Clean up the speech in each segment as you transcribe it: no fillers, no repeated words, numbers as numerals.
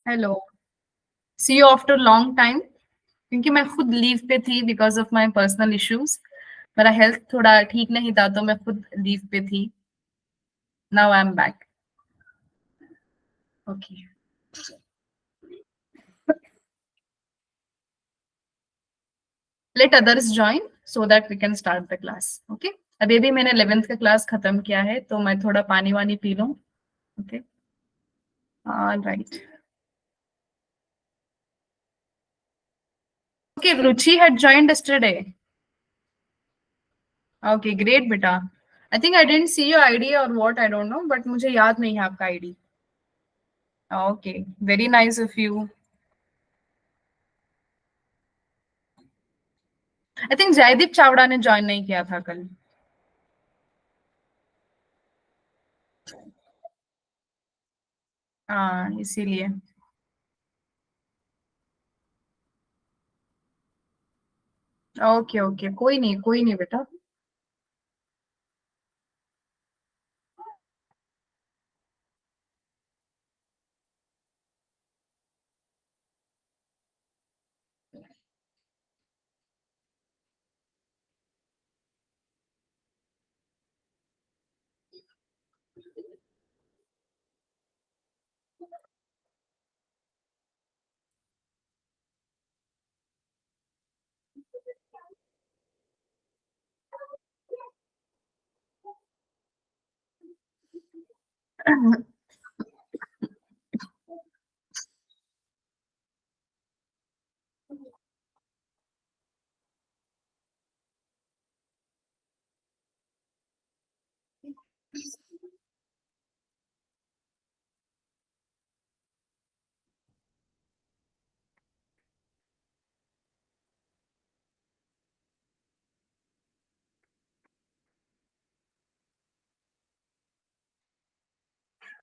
Hello. See you after long time. क्योंकि मैं खुद लीव पे थी because of my personal issues. मेरा हेल्थ थोड़ा ठीक नहीं था तो मैं खुद लीव पे थी। Now I am back. Okay. Let others join so that we can start the class. Okay. अभी अभी मैंने 11th का क्लास खत्म किया है तो मैं थोड़ा पानी वानी पी लूं। Okay. Right. Okay, Ruchi had joined yesterday. Okay, great बेटा। I think I didn't see your ID और what, I don't know, but मुझे याद नहीं है आपका ID. Okay, very nice of you. I think Jaydeep Chavda ने ज्वाइन नहीं किया था कल। हाँ, इसीलिए। ओके ओके, कोई नहीं बेटा।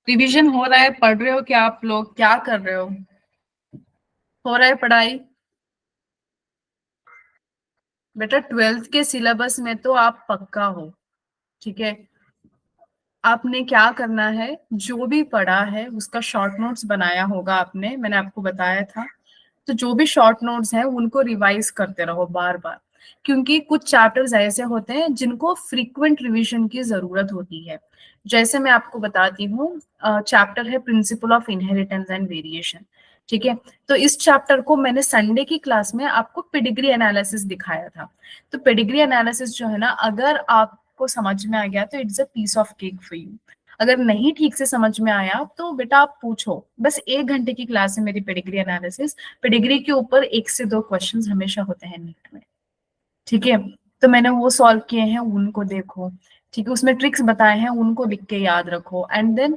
रिवीजन हो रहा है, पढ़ रहे हो क्या? आप लोग क्या कर रहे हो रहा है पढ़ाई? बेटा, 12th के सिलेबस में तो आप पक्का हो। ठीक है। आपने क्या करना है, जो भी पढ़ा है उसका शॉर्ट नोट्स बनाया होगा आपने, मैंने आपको बताया था। तो जो भी शॉर्ट नोट्स हैं उनको रिवाइज करते रहो बार बार। क्योंकि कुछ चैप्टर्स ऐसे होते हैं जिनको फ्रीक्वेंट रिवीजन की जरूरत होती है। जैसे मैं आपको बताती हूँ, चैप्टर है principal of inheritance and variation. ठीक है। तो इस चैप्टर को मैंने संडे की क्लास में आपको पेडिग्री एनालिसिस दिखाया था। तो पेडिग्री एनालिसिस जो है ना, अगर आपको समझ में आ गया तो it's a piece of cake for you. अगर नहीं ठीक से समझ में आया तो बेटा आप पूछो। बस 1 घंटे की क्लास है मेरी पेडिग्री एनालिसिस। पेडिग्री के ऊपर 1 से 2 क्वेश्चंस हमेशा होते हैं नीट में। ठीक है। तो मैंने वो सॉल्व किए हैं, उनको देखो। ठीक है, उसमें ट्रिक्स बताए हैं, उनको लिख के याद रखो। And then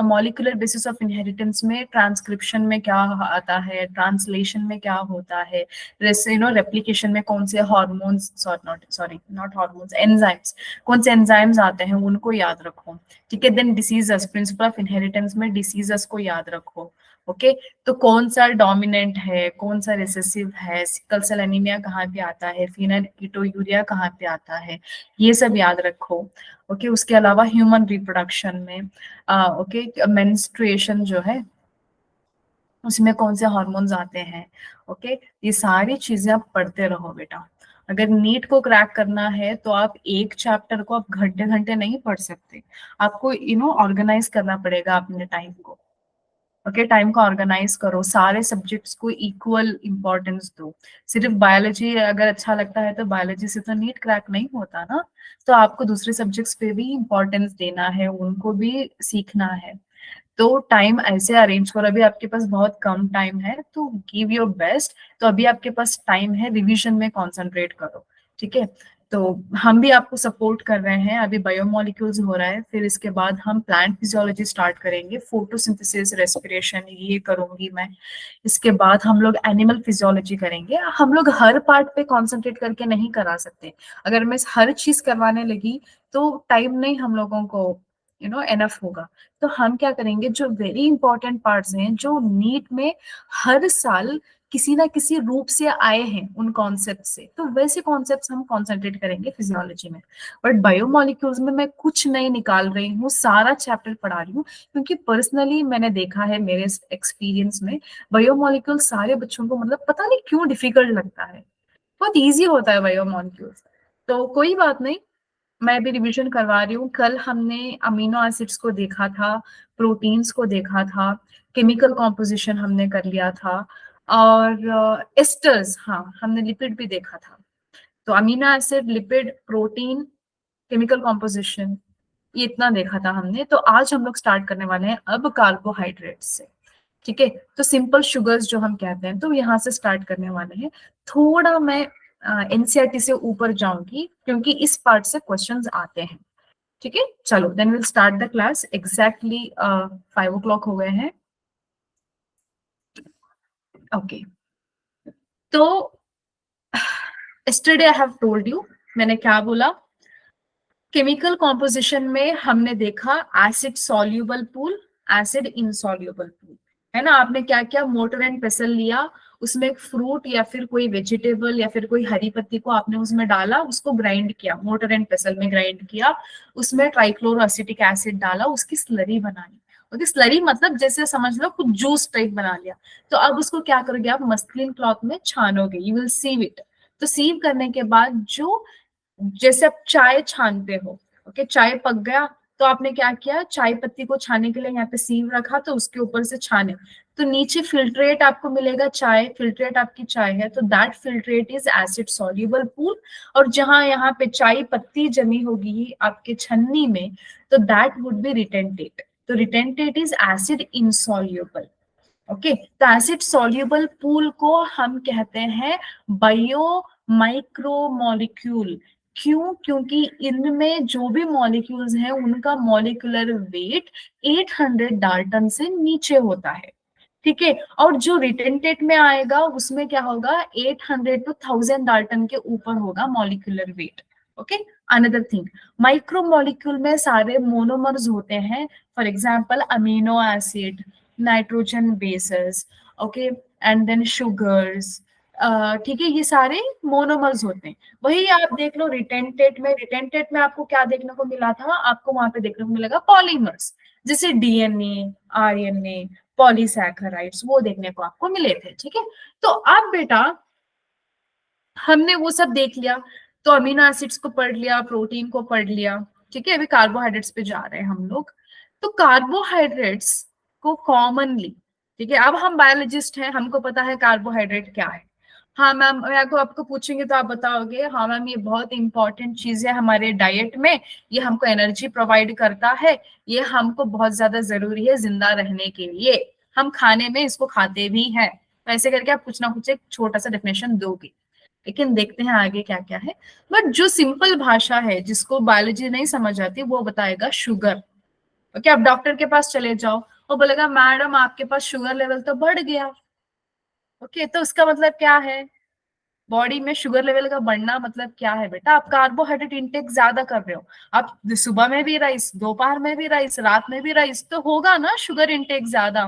molecular basis of inheritance में ट्रांसक्रिप्शन में क्या आता है, ट्रांसलेशन में क्या होता है, रेप्लिकेशन में कौन से हार्मोन्स, नॉट हार्मोन्स, एंजाइम्स, कौन से एंजाइम्स आते हैं उनको याद रखो। ठीक है। Then diseases, principle of inheritance में डिसीजेस को याद रखो। ओके। तो कौन सा डोमिनेंट है, कौन सा रिसेसिव है, सिकल सेल एनीमिया कहाँ पे आता है, फिनाइल्केटोयूरिया कहाँ पे आता है, ये सब याद रखो। ओके। उसके अलावा ह्यूमन रिप्रोडक्शन में ओके, मेंस्ट्रुएशन जो है उसमें कौन से हार्मोन्स आते हैं। ओके। ये सारी चीजें आप पढ़ते रहो बेटा। अगर नीट को क्रैक करना है तो आप एक चैप्टर को आप घंटे घंटे नहीं पढ़ सकते। आपको ऑर्गेनाइज करना पड़ेगा अपने टाइम को। ओके। टाइम को ऑर्गेनाइज करो, सारे सब्जेक्ट्स को इक्वल इंपॉर्टेंस दो। सिर्फ बायोलॉजी अगर अच्छा लगता है तो बायोलॉजी से तो नीट क्रैक नहीं होता ना। तो आपको दूसरे सब्जेक्ट्स पे भी इंपॉर्टेंस देना है, उनको भी सीखना है। तो टाइम ऐसे अरेंज करो, अभी आपके पास बहुत कम टाइम है तो गिव योर बेस्ट। तो अभी आपके पास टाइम है, रिवीजन में कंसंट्रेट करो। ठीक है। तो हम भी आपको सपोर्ट कर रहे हैं। अभी बायोमोलिक्यूल्स हो रहा है, फिर इसके बाद हम प्लांट फिजियोलॉजी स्टार्ट करेंगे, फोटोसिंथेसिस, रेस्पिरेशन, ये करूंगी मैं। इसके बाद हम लोग एनिमल फिजियोलॉजी करेंगे। हम लोग हर पार्ट पे कंसंट्रेट करके नहीं करा सकते। अगर मैं हर चीज करवाने लगी तो टाइम नहीं हम लोगों को एनफ होगा। तो हम क्या करेंगे, जो वेरी इंपॉर्टेंट पार्ट्स हैं, जो नीट में हर साल किसी ना किसी रूप से आए हैं उन कॉन्सेप्ट से, तो वैसे कॉन्सेप्ट्स हम कॉन्सेंट्रेट करेंगे फिजियोलॉजी में। बट बायोमोलिक्यूल्स में मैं कुछ नहीं निकाल रही हूँ, सारा चैप्टर पढ़ा रही हूँ, क्योंकि पर्सनली मैंने देखा है मेरे एक्सपीरियंस में बायोमोलिक्यूल सारे बच्चों को मतलब पता नहीं क्यों डिफिकल्ट लगता है, बहुत इजी होता है बायोमोलिक्यूल्स। तो कोई बात नहीं, मैं भी रिवीजन करवा रही हूँ। कल हमने अमीनो एसिड्स को देखा था, प्रोटीन्स को देखा था, केमिकल कॉम्पोजिशन हमने कर लिया था, और एस्टर्स, हाँ हमने लिपिड भी देखा था। तो amino acid, lipid, protein, chemical composition, ये इतना देखा था हमने। तो आज हम लोग स्टार्ट करने वाले हैं अब कार्बोहाइड्रेट से, ठीक है। तो सिंपल शुगर्स जो हम कहते हैं, तो यहाँ से स्टार्ट करने वाले हैं। थोड़ा मैं एनसीईआरटी से ऊपर जाऊंगी क्योंकि इस पार्ट से क्वेश्चंस आते हैं, ठीक है। चलो then will start the class. Exactly 5 o'clock हो गए हैं, ओके। तो yesterday I have told you, मैंने क्या बोला, केमिकल कॉम्पोजिशन में हमने देखा acid soluble pool, acid insoluble pool, है ना। आपने क्या किया, मोटर एंड पेसल लिया, उसमें एक फ्रूट या फिर कोई वेजिटेबल या फिर कोई हरी पत्ती को आपने उसमें डाला, उसको ग्राइंड किया, मोटर एंड पेसल में ग्राइंड किया, उसमें ट्राइक्लोरो एसिटिक एसिड डाला, उसकी स्लरी बनाई। ओके, स्लरी मतलब जैसे समझ लो कुछ जूस टाइप बना लिया। तो अब उसको क्या करोगे आप, मस्लिन क्लॉथ में छानोगे, यू विल सीव इट। तो सीव करने के बाद जो, जैसे आप चाय छानते हो, ओके, चाय पक गया तो आपने क्या किया, चाय पत्ती को छाने के लिए यहाँ पे सीव रखा, तो उसके ऊपर से छाने, तो नीचे फिल्ट्रेट आपको मिलेगा, चाय फिल्ट्रेट आपकी चाय है, तो that filtrate is acid soluble pool. और जहां यहाँ पे चाय पत्ती जमी होगी आपके छन्नी में, तो दैट वुड बी रिटेंटेट। तो retentate is acid insoluble, okay. तो एसिड सॉल्युबल पूल को हम कहते हैं बायो माइक्रोमोलिक्यूल। क्यों, क्योंकि इनमें जो भी मॉलिक्यूल्स हैं उनका मॉलिक्यूलर वेट 800 डाल्टन से नीचे होता है, ठीक है। और जो रिटेंटेट में आएगा उसमें क्या होगा, 800 टू 1000 डाल्टन के ऊपर होगा molecular weight, okay. Another thing, micromolecule में सारे मोनोमर्स होते हैं, for example amino acid, nitrogen bases, okay, and then sugars, ठीक है, ये सारे मोनोमर्स होते हैं। वही आप देख लो रिटेंटेट में आपको क्या देखने को मिला था, आपको वहां पे देखने को मिलेगा पॉलीमर्स, जैसे डीएनए, आरएनए, पॉलीसैकेराइड्स, वो देखने को आपको मिले थे, ठीक है। तो अब बेटा हमने वो सब देख लिया, तो अमीनो एसिड्स को पढ़ लिया, प्रोटीन को पढ़ लिया, ठीक है। अभी कार्बोहाइड्रेट्स पे जा रहे हैं हम लोग। तो कार्बोहाइड्रेट्स को कॉमनली, ठीक है, अब हम बायोलॉजिस्ट हैं, हमको पता है कार्बोहाइड्रेट क्या है। हाँ मैम, मैं आपको पूछेंगे तो आप बताओगे हाँ मैम ये बहुत इंपॉर्टेंट चीज है हमारे डाइट में, ये हमको एनर्जी प्रोवाइड करता है, ये हमको बहुत ज्यादा जरूरी है जिंदा रहने के लिए, हम खाने में इसको खाते भी हैं। तो ऐसे करके आप कुछ ना कुछ एक छोटा सा डेफिनेशन दोगे, लेकिन देखते हैं आगे क्या क्या है। बट जो सिंपल भाषा है जिसको बायोलॉजी नहीं समझ आती वो बताएगा शुगर, ओके। आप डॉक्टर के पास चले जाओ, वो बोलेगा मैडम आपके पास शुगर लेवल तो बढ़ गया, ओके। तो उसका मतलब क्या है, बॉडी में शुगर लेवल का बढ़ना मतलब क्या है बेटा, आप कार्बोहाइड्रेट इंटेक ज्यादा कर रहे हो, आप सुबह में भी राइस, दोपहर में भी राइस, रात में भी राइस, तो होगा ना शुगर इंटेक ज्यादा,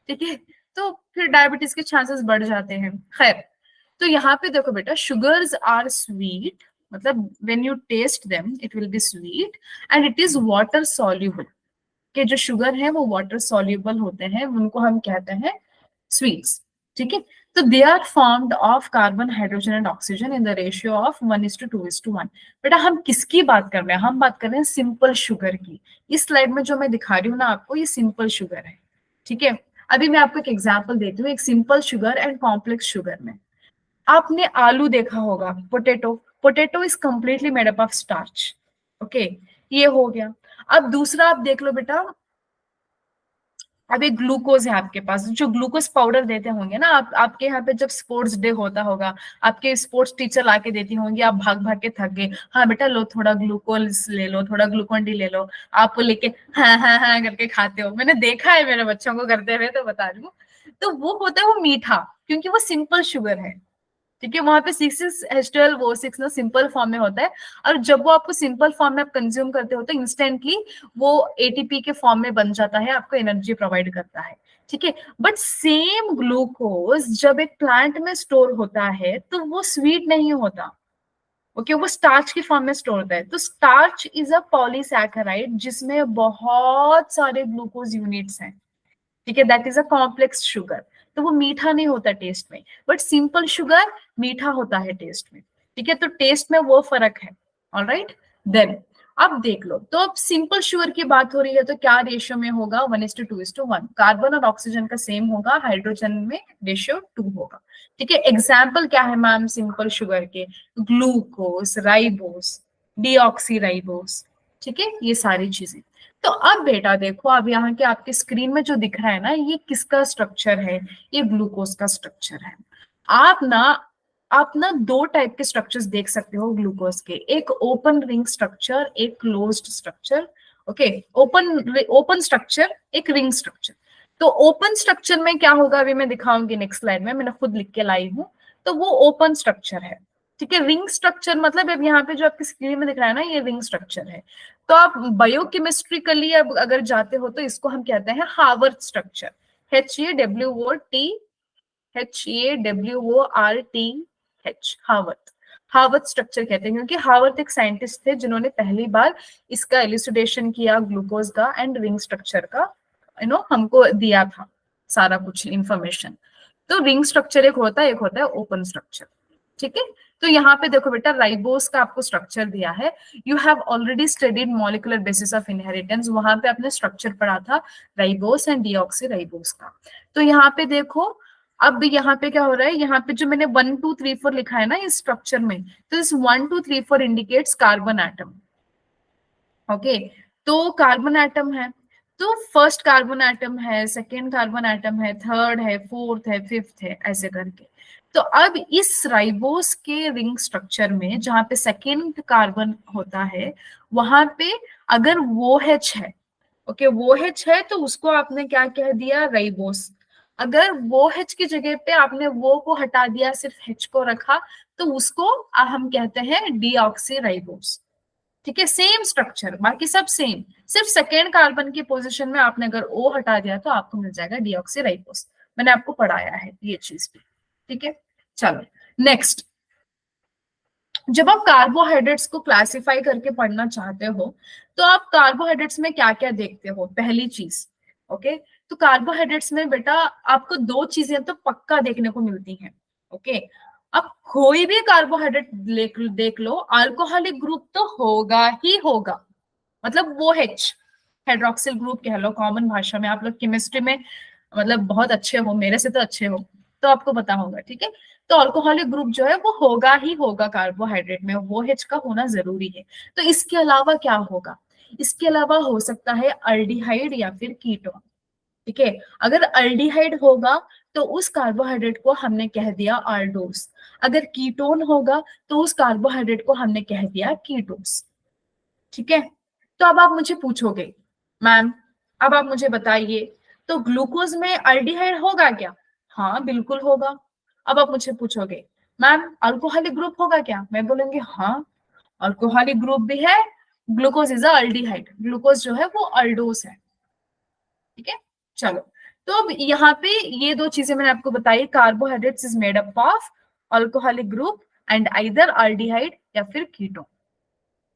ठीक है। तो फिर डायबिटीज के चांसेस बढ़ जाते हैं। खैर, तो यहाँ पे देखो बेटा, शुगर्स आर स्वीट, मतलब when you taste them it will be sweet and it is water soluble, के जो शुगर है वो वाटर सॉल्युबल होते हैं, उनको हम कहते हैं स्वीट्स, ठीक है। तो they are formed of carbon, hydrogen and oxygen in the ratio of 1:2:1। बेटा हम किसकी बात कर रहे हैं, हम बात कर रहे हैं सिंपल शुगर की। इस स्लाइड में जो मैं दिखा रही हूँ ना आपको, ये सिंपल शुगर है, ठीक है। अभी मैं आपको एक एग्जाम्पल देती हूँ, एक simple sugar and complex sugar में। आपने आलू देखा होगा, potato, potato is completely made up of starch, okay, ये हो गया। अब दूसरा आप देख लो बेटा, अब एक ग्लूकोज है आपके पास, जो ग्लूकोज पाउडर देते होंगे ना आप, आपके यहाँ पे जब स्पोर्ट्स डे होता होगा, आपके स्पोर्ट्स टीचर लाके देती होंगी, आप भाग भाग के थक गए, हाँ बेटा लो थोड़ा ग्लूकोज ले लो, थोड़ा ग्लूकोन डी ले लो, आप लेके हाँ हाँ हाँ करके खाते हो, मैंने देखा है मेरे बच्चों को करते हुए, तो बता रही हूँ। तो वो होता है वो मीठा, क्योंकि वो सिंपल शुगर है, ठीक है। वहां पे 6 H12 वो 6 ना सिंपल फॉर्म में होता है, और जब वो आपको सिंपल फॉर्म में आप कंज्यूम करते हो तो इंस्टेंटली वो एटीपी के फॉर्म में बन जाता है, आपको एनर्जी प्रोवाइड करता है। ठीक है। बट सेम ग्लूकोज जब एक प्लांट में स्टोर होता है तो वो स्वीट नहीं होता, ओके, वो स्टार्च की फॉर्म में स्टोर होता है। तो स्टार्च इज अ पॉलीसैकेराइड जिसमें बहुत सारे ग्लूकोज यूनिट्स हैं, ठीक है, that is a complex sugar. तो वो मीठा नहीं होता टेस्ट में, बट सिंपल शुगर मीठा होता है टेस्ट में, ठीक है। तो टेस्ट में वो फर्क है, ऑलराइट। देन अब देख लो, तो अब सिंपल शुगर की बात हो रही है तो क्या रेशियो में होगा, 1:2:1। कार्बन और ऑक्सीजन का सेम होगा, हाइड्रोजन में रेशियो 2 होगा, ठीक है। एग्जाम्पल क्या है मैम सिंपल शुगर के, ग्लूकोस, राइबोस, डीऑक्सी राइबोस, ठीक है, ये सारी चीजें। तो अब बेटा देखो, अब यहाँ के आपके स्क्रीन में जो दिख रहा है ना, ये किसका स्ट्रक्चर है, ये ग्लूकोज का स्ट्रक्चर है। आप ना आप ना दो टाइप के स्ट्रक्चर्स देख सकते हो ग्लूकोज के, एक ओपन रिंग स्ट्रक्चर, एक closed structure, okay. Open open structure, एक रिंग स्ट्रक्चर। तो ओपन स्ट्रक्चर में क्या होगा अभी मैं दिखाऊंगी नेक्स्ट स्लाइड में, मैंने खुद लिख के लाई हूं। तो वो ओपन स्ट्रक्चर है, ठीक है। रिंग स्ट्रक्चर मतलब अब यहाँ पे जो आपकी स्क्रीन में दिख रहा है ना, ये रिंग स्ट्रक्चर है। तो आप बायोकेमिस्ट्रिकली अब अगर जाते हो तो इसको हम कहते हैं हार्वर्थ स्ट्रक्चर, HAWORT हार्वर्थ। हार्वर्थ स्ट्रक्चर कहते हैं क्योंकि हार्वर्थ एक साइंटिस्ट थे जिन्होंने पहली बार इसका एलिसिडेशन किया ग्लूकोज का एंड रिंग स्ट्रक्चर का, हमको दिया था सारा कुछ इंफॉर्मेशन। तो रिंग स्ट्रक्चर एक होता है, एक होता है ओपन स्ट्रक्चर, ठीक है। तो यहाँ पे देखो बेटा, राइबोस का आपको स्ट्रक्चर दिया है। You have already studied molecular basis of inheritance, वहां पे आपने स्ट्रक्चर पढ़ा था राइबोस एंड डीऑक्सी राइबोस का। तो यहाँ पे देखो, अब यहाँ पे क्या हो रहा है, यहाँ पे जो मैंने 1 2 3 4 लिखा है ना इस स्ट्रक्चर में, तो इस 1 2 3 4 इंडिकेट्स कार्बन एटम, ओके। तो कार्बन एटम है, तो फर्स्ट कार्बन एटम है, सेकेंड कार्बन एटम है, थर्ड है, फोर्थ है, फिफ्थ है, ऐसे करके। तो अब इस राइबोस के रिंग स्ट्रक्चर में जहां पे सेकेंड कार्बन होता है, वहां पे अगर वो OH है, ओके, वो OH है तो उसको आपने क्या कह दिया, राइबोस। अगर वो OH की जगह पे आपने वो को हटा दिया, सिर्फ H को रखा, तो उसको हम कहते हैं डीऑक्सी राइबोस, ठीक है। सेम स्ट्रक्चर, बाकी सब सेम, सिर्फ सेकेंड कार्बन की पोजीशन में आपने अगर O हटा दिया तो आपको मिल जाएगा डीऑक्सीराइबोस। मैंने आपको पढ़ाया है ये चीज भी, ठीक है। चलो नेक्स्ट, जब आप कार्बोहाइड्रेट्स को क्लासिफाई करके पढ़ना चाहते हो तो आप कार्बोहाइड्रेट्स में क्या क्या देखते हो, पहली चीज, ओके। तो कार्बोहाइड्रेट्स में बेटा आपको दो चीजें तो पक्का देखने को मिलती हैं, ओके। अब कोई भी कार्बोहाइड्रेट देख लो, अल्कोहलिक ग्रुप तो होगा ही होगा, मतलब वो H, हाइड्रोक्सिल ग्रुप कह लो कॉमन भाषा में। आप लोग केमिस्ट्री में मतलब बहुत अच्छे हो, मेरे से तो अच्छे हो, तो आपको पता होगा, ठीक है। तो अल्कोहलिक ग्रुप जो है वो होगा ही होगा कार्बोहाइड्रेट में, वो H का होना जरूरी है। तो इसके अलावा क्या होगा, इसके अलावा हो सकता है अल्डिहाइड या फिर कीटोन, ठीक है। अगर अल्डिहाइड होगा तो उस कार्बोहाइड्रेट को हमने कह दिया आल्डोस, अगर कीटोन होगा तो उस कार्बोहाइड्रेट को हमने कह दिया कीटोस, ठीक है। तो अब आप मुझे पूछोगे मैम, अब आप मुझे बताइए, तो ग्लूकोज में अल्डिहाइड होगा क्या, हाँ बिल्कुल होगा। अब आप मुझे पूछोगे मैम अल्कोहलिक ग्रुप होगा क्या, मैं बोलूंगी हाँ अल्कोहलिक ग्रुप भी है, ग्लूकोज इज अल्डिहाइड, ग्लूकोज जो है वो अल्डोस है, ठीक है। चलो, तो अब यहाँ पे ये दो चीजें मैंने आपको बताई, carbohydrates is made up of alcoholic group and either aldehyde या फिर कीटोन,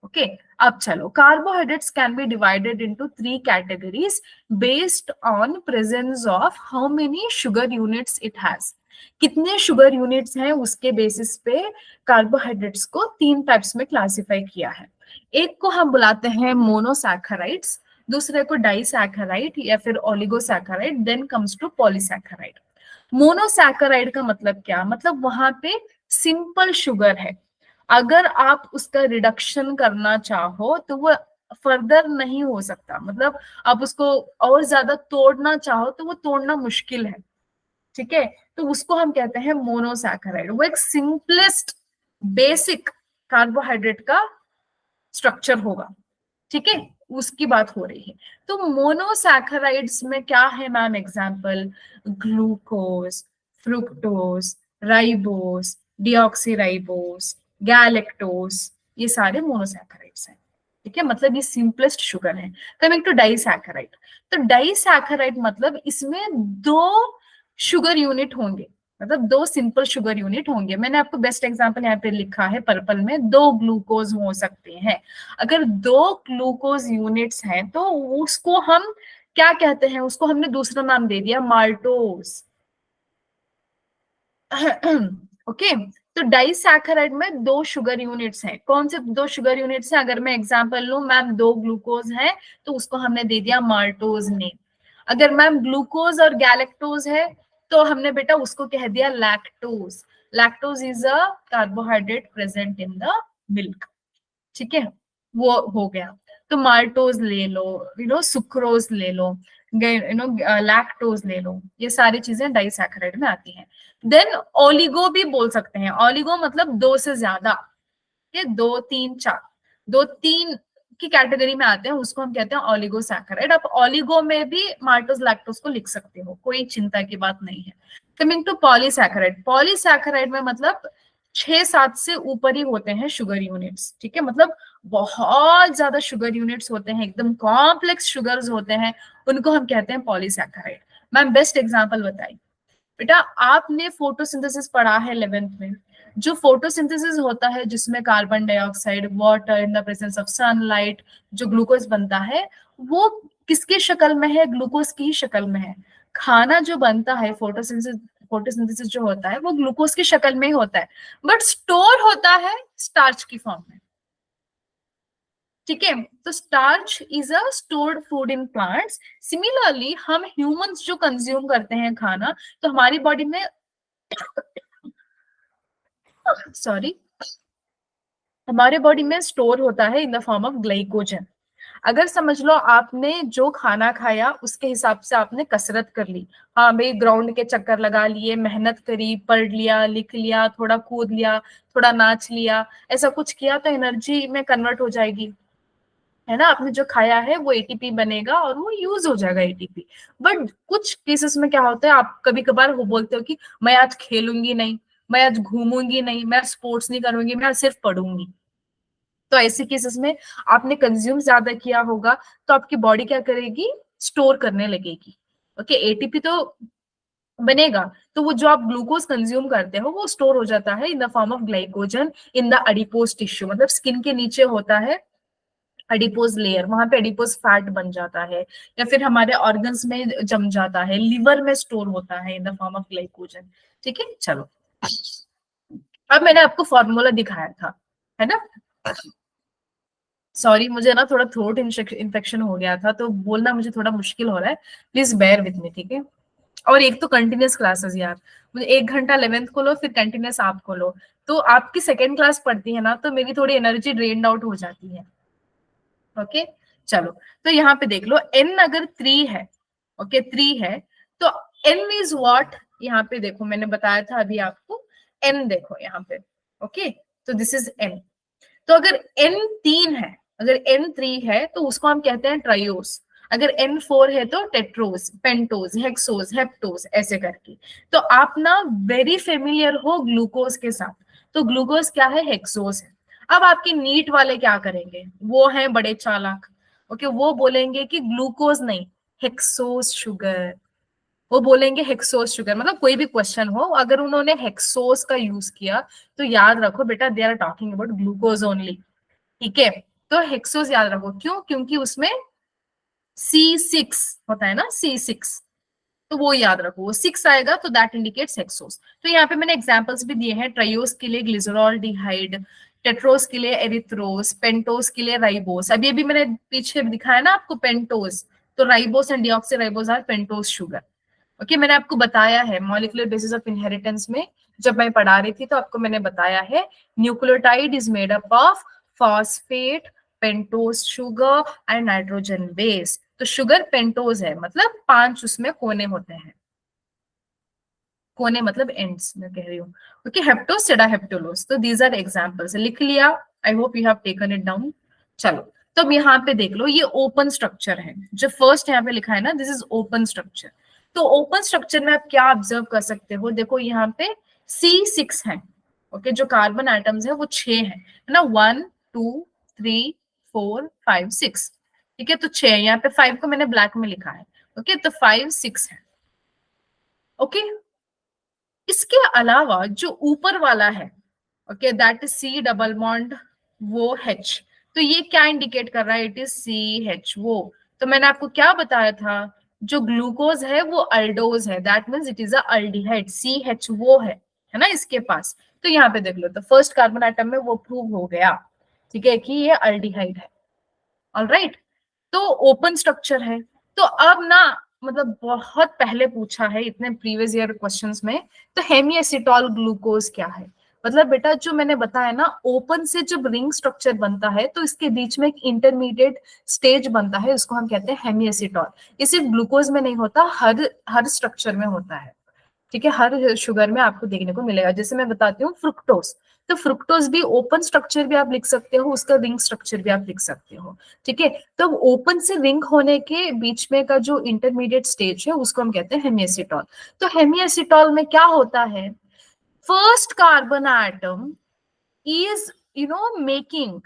ओके। अब चलो, carbohydrates can be divided into 3 categories based on presence of how many sugar units it has, कितने शुगर यूनिट्स हैं उसके बेसिस पे carbohydrates को 3 types में क्लासिफाई किया है। एक को हम बुलाते हैं मोनोसैकेराइड्स, दूसरे को डाइसैकेराइड या फिर oligosaccharide, then comes to polysaccharide. Monosaccharide का मतलब क्या, मतलब वहां पे सिंपल शुगर है, अगर आप उसका रिडक्शन करना चाहो तो वो फर्दर नहीं हो सकता, मतलब आप उसको और ज्यादा तोड़ना चाहो तो वो तोड़ना मुश्किल है, ठीक है। तो उसको हम कहते हैं मोनोसैकेराइड, वो एक सिंपलेस्ट बेसिक कार्बोहाइड्रेट का स्ट्रक्चर होगा, ठीक है, उसकी बात हो रही है। तो मोनोसैकेराइड्स में क्या है ma'am, example glucose, fructose, ribose, deoxyribose, galactose, ये सारे मोनोसैकेराइड्स हैं, ठीक है, मतलब ये सिंपलेस्ट शुगर है। कमिंग टू डाइसैकेराइड, तो डाइसैकेराइड मतलब इसमें दो शुगर यूनिट होंगे, मतलब दो सिंपल शुगर यूनिट होंगे। मैंने आपको बेस्ट एग्जांपल यहाँ पे लिखा है पर्पल में, दो ग्लूकोज हो सकते हैं। अगर दो ग्लूकोज यूनिट्स हैं तो उसको हम क्या कहते हैं, उसको हमने दूसरा नाम दे दिया माल्टोज। ओके, तो डाइसैकेराइड में दो शुगर यूनिट्स हैं। कौन से दो शुगर यूनिट्स हैं? अगर मैं एग्जांपल लूं, मैम दो ग्लूकोज है तो उसको हमने दे दिया माल्टोज नेम। अगर मैम ग्लूकोज और गैलेक्टोज है तो हमने बेटा उसको कह दिया lactose. Lactose is a carbohydrate present in the milk. ठीक है, वो हो गया। तो माल्टोज ले लो, सुक्रोज ले लो, लैक्टोज ले लो, ये सारी चीजें डाइसैकेराइड में आती हैं। देन ओलिगो भी बोल सकते हैं। ओलिगो मतलब दो से ज्यादा, ये दो तीन चार, दो तीन की कैटेगरी में आते हैं, उसको हम कहते हैं ओलिगोसैकेराइड। आप ओलिगो में भी माल्टोज लैक्टोज को लिख सकते हो, कोई चिंता की बात नहीं है। कमिंग टू पॉलीसैकेराइड, पॉलीसैकेराइड में मतलब 6-7 से ऊपर ही होते हैं शुगर यूनिट्स। ठीक है, मतलब बहुत ज्यादा शुगर यूनिट्स होते हैं, एकदम कॉम्प्लेक्स शुगर्स होते हैं, उनको हम कहते हैं पॉलीसैकेराइड। मैम बेस्ट एग्जांपल बताइए। बेटा आपने फोटोसिंथेसिस पढ़ा है 11th में। जो फोटोसिंथेसिस होता है जिसमें carbon dioxide, water in the presence of sunlight जो ग्लूकोज बनता है, वो किसकी शक्ल में है? ग्लूकोज की ही शक्ल में है। खाना जो बनता है फोटोसिंथेसिस जो होता है वो ग्लूकोज की शक्ल में ही होता है, बट स्टोर होता है स्टार्च की फॉर्म में। ठीक है, तो starch is a stored food in plants. Similarly हम ह्यूमंस जो कंज्यूम करते हैं खाना, तो हमारी बॉडी में सॉरी, हमारे बॉडी में स्टोर होता है in the form of glycogen. अगर समझ लो आपने जो खाना खाया उसके हिसाब से आपने कसरत कर ली, हाँ भाई ग्राउंड के चक्कर लगा लिए, मेहनत करी, पढ़ लिया, लिख लिया, थोड़ा कूद लिया, थोड़ा नाच लिया, ऐसा कुछ किया तो एनर्जी में कन्वर्ट हो जाएगी, है ना। आपने जो खाया है वो एटीपी बनेगा और वो यूज हो जाएगा एटीपी। बट कुछ केसेस में क्या होता है, आप कभी कभार वो बोलते हो कि मैं आज खेलूंगी नहीं, मैं आज घूमूंगी नहीं, मैं स्पोर्ट्स नहीं करूंगी, मैं आज सिर्फ पढ़ूंगी। तो ऐसे केसेस में आपने कंज्यूम ज्यादा किया होगा, तो आपकी बॉडी क्या करेगी? स्टोर करने लगेगी। ओके, एटीपी तो बनेगा, तो वो जो आप ग्लूकोज कंज्यूम करते हो वो स्टोर हो जाता है in the form of glycogen in the adipose tissue, मतलब स्किन के नीचे होता है एडिपोज लेयर, वहां पे एडिपोज फैट बन जाता है, या फिर हमारे ऑर्गन्स में जम जाता है, लिवर में स्टोर होता है in the form of glycogen. ठीक है, चलो अब मैंने आपको फॉर्मूला दिखाया था, है ना। सॉरी, मुझे ना थोड़ा थ्रोट इन्फेक्शन हो गया था तो बोलना मुझे थोड़ा मुश्किल हो रहा है, प्लीज बेयर विद मी, ठीक है। और एक तो कंटिन्यूस क्लासेस यार, मुझे 1 घंटा 11th को लो, फिर कंटिन्यूस आप को लो, तो आपकी सेकेंड क्लास पढ़ती है ना, तो मेरी थोड़ी एनर्जी ड्रेन आउट हो जाती है। ओके, चलो, तो यहाँ पे देख लो, एन अगर 3 है, ओके 3 है, तो एन इज व्हाट? यहाँ पे देखो मैंने बताया था अभी आपको, एन देखो यहाँ पे, ओके, तो दिस इज एन। तो अगर N3 है, अगर N3 है तो उसको हम कहते हैं ट्राइओस। अगर N4 है तो टेट्रोस, पेंटोस, हेक्सोस, हेप्टोस, ऐसे करके। तो आप ना वेरी फेमिलियर हो ग्लूकोज के साथ, तो ग्लूकोज क्या है? हेक्सोस है। अब आपके नीट वाले क्या करेंगे? वो है बड़े चालाक, ओके, वो बोलेंगे कि ग्लूकोज नहीं, हेक्सोस शुगर। वो बोलेंगे हेक्सोस शुगर, मतलब कोई भी क्वेश्चन हो अगर उन्होंने हेक्सोस का यूज किया तो याद रखो बेटा they are talking about glucose only. ठीक है, तो हेक्सोस याद रखो, क्यों? क्योंकि उसमें C6 होता है ना, C6, तो वो याद रखो, वो 6 आएगा तो दैट इंडिकेट्स हेक्सोस। तो यहाँ पे मैंने एग्जांपल्स भी दिए हैं, ट्राइओस के लिए ग्लिसरॉल डिहाइड, टेट्रोस के लिए एरिथ्रोस, पेंटोस के लिए राइबोस। अभी अभी मैंने पीछे दिखाया ना आपको पेंटोस, तो ribose and deoxy are pentose sugar. Okay, मैंने आपको बताया है मॉलिक्यूलर बेसिस ऑफ इनहेरिटेंस में, जब मैं पढ़ा रही थी तो आपको मैंने बताया है, nucleotide is made up of phosphate, pentose sugar and nitrogen base. तो शुगर पेंटोज है, मतलब 5 उसमें कोने होते हैं, कोने मतलब एंड्स मैं कह रही हूँ। ओके, हेप्टोस, सेडा हेप्टोलोस, तो दीज आर एग्जांपल्स, लिख लिया? आई hope you have taken it down. चलो, तो अब यहाँ पे देख लो, ये ओपन स्ट्रक्चर है, जो फर्स्ट यहाँ पे लिखा है ना, दिस इज ओपन स्ट्रक्चर। तो ओपन स्ट्रक्चर में आप क्या ऑब्जर्व कर सकते हो? देखो यहाँ पे C6 है, ओके, जो कार्बन आइटम्स है वो 6 है ना, 1 2 3 4 5 6, ठीक है, तो 6, यहाँ पे 5 को मैंने ब्लैक में लिखा है, ओके, तो 5 6 है, ओके। इसके अलावा जो ऊपर वाला है, okay, that is C double bond वो H, तो ये क्या इंडिकेट कर रहा है, इट इज CH वो। तो मैंने आपको क्या बताया था, जो ग्लूकोज है वो अल्डोज है, that means it is aldehyde, CH वो है ना इसके पास। तो यहाँ पे देख लो, तो फर्स्ट कार्बन आइटम में वो प्रूव हो गया, ठीक है, कि ये अल्डिहाइड है, ऑलराइट। तो ओपन स्ट्रक्चर है। तो अब ना, मतलब बहुत पहले पूछा है इतने प्रीवियस ईयर क्वेश्चंस में, तो हेमिएसिटॉल ग्लूकोज क्या है। मतलब बेटा जो मैंने बताया ना, ओपन से जब रिंग स्ट्रक्चर बनता है तो इसके बीच में एक इंटरमीडिएट स्टेज बनता है, उसको हम कहते हैं हेमिएसिटॉल। ये सिर्फ ग्लूकोज में नहीं होता, हर स्ट्रक्चर में होता है, ठीक है, हर शुगर में आपको देखने को मिलेगा। जैसे मैं बताती हूँ फ्रुक्टोज, तो फ्रुक्टोज भी ओपन स्ट्रक्चर भी आप लिख सकते हो, उसका रिंग स्ट्रक्चर भी आप लिख सकते हो, ठीक है। तो ओपन से रिंग होने के बीच में का जो इंटरमीडिएट स्टेज है उसको हम कहते हैं हेमिएसिटॉल। तो हेमिएसिटॉल में क्या होता है, first carbon atom is making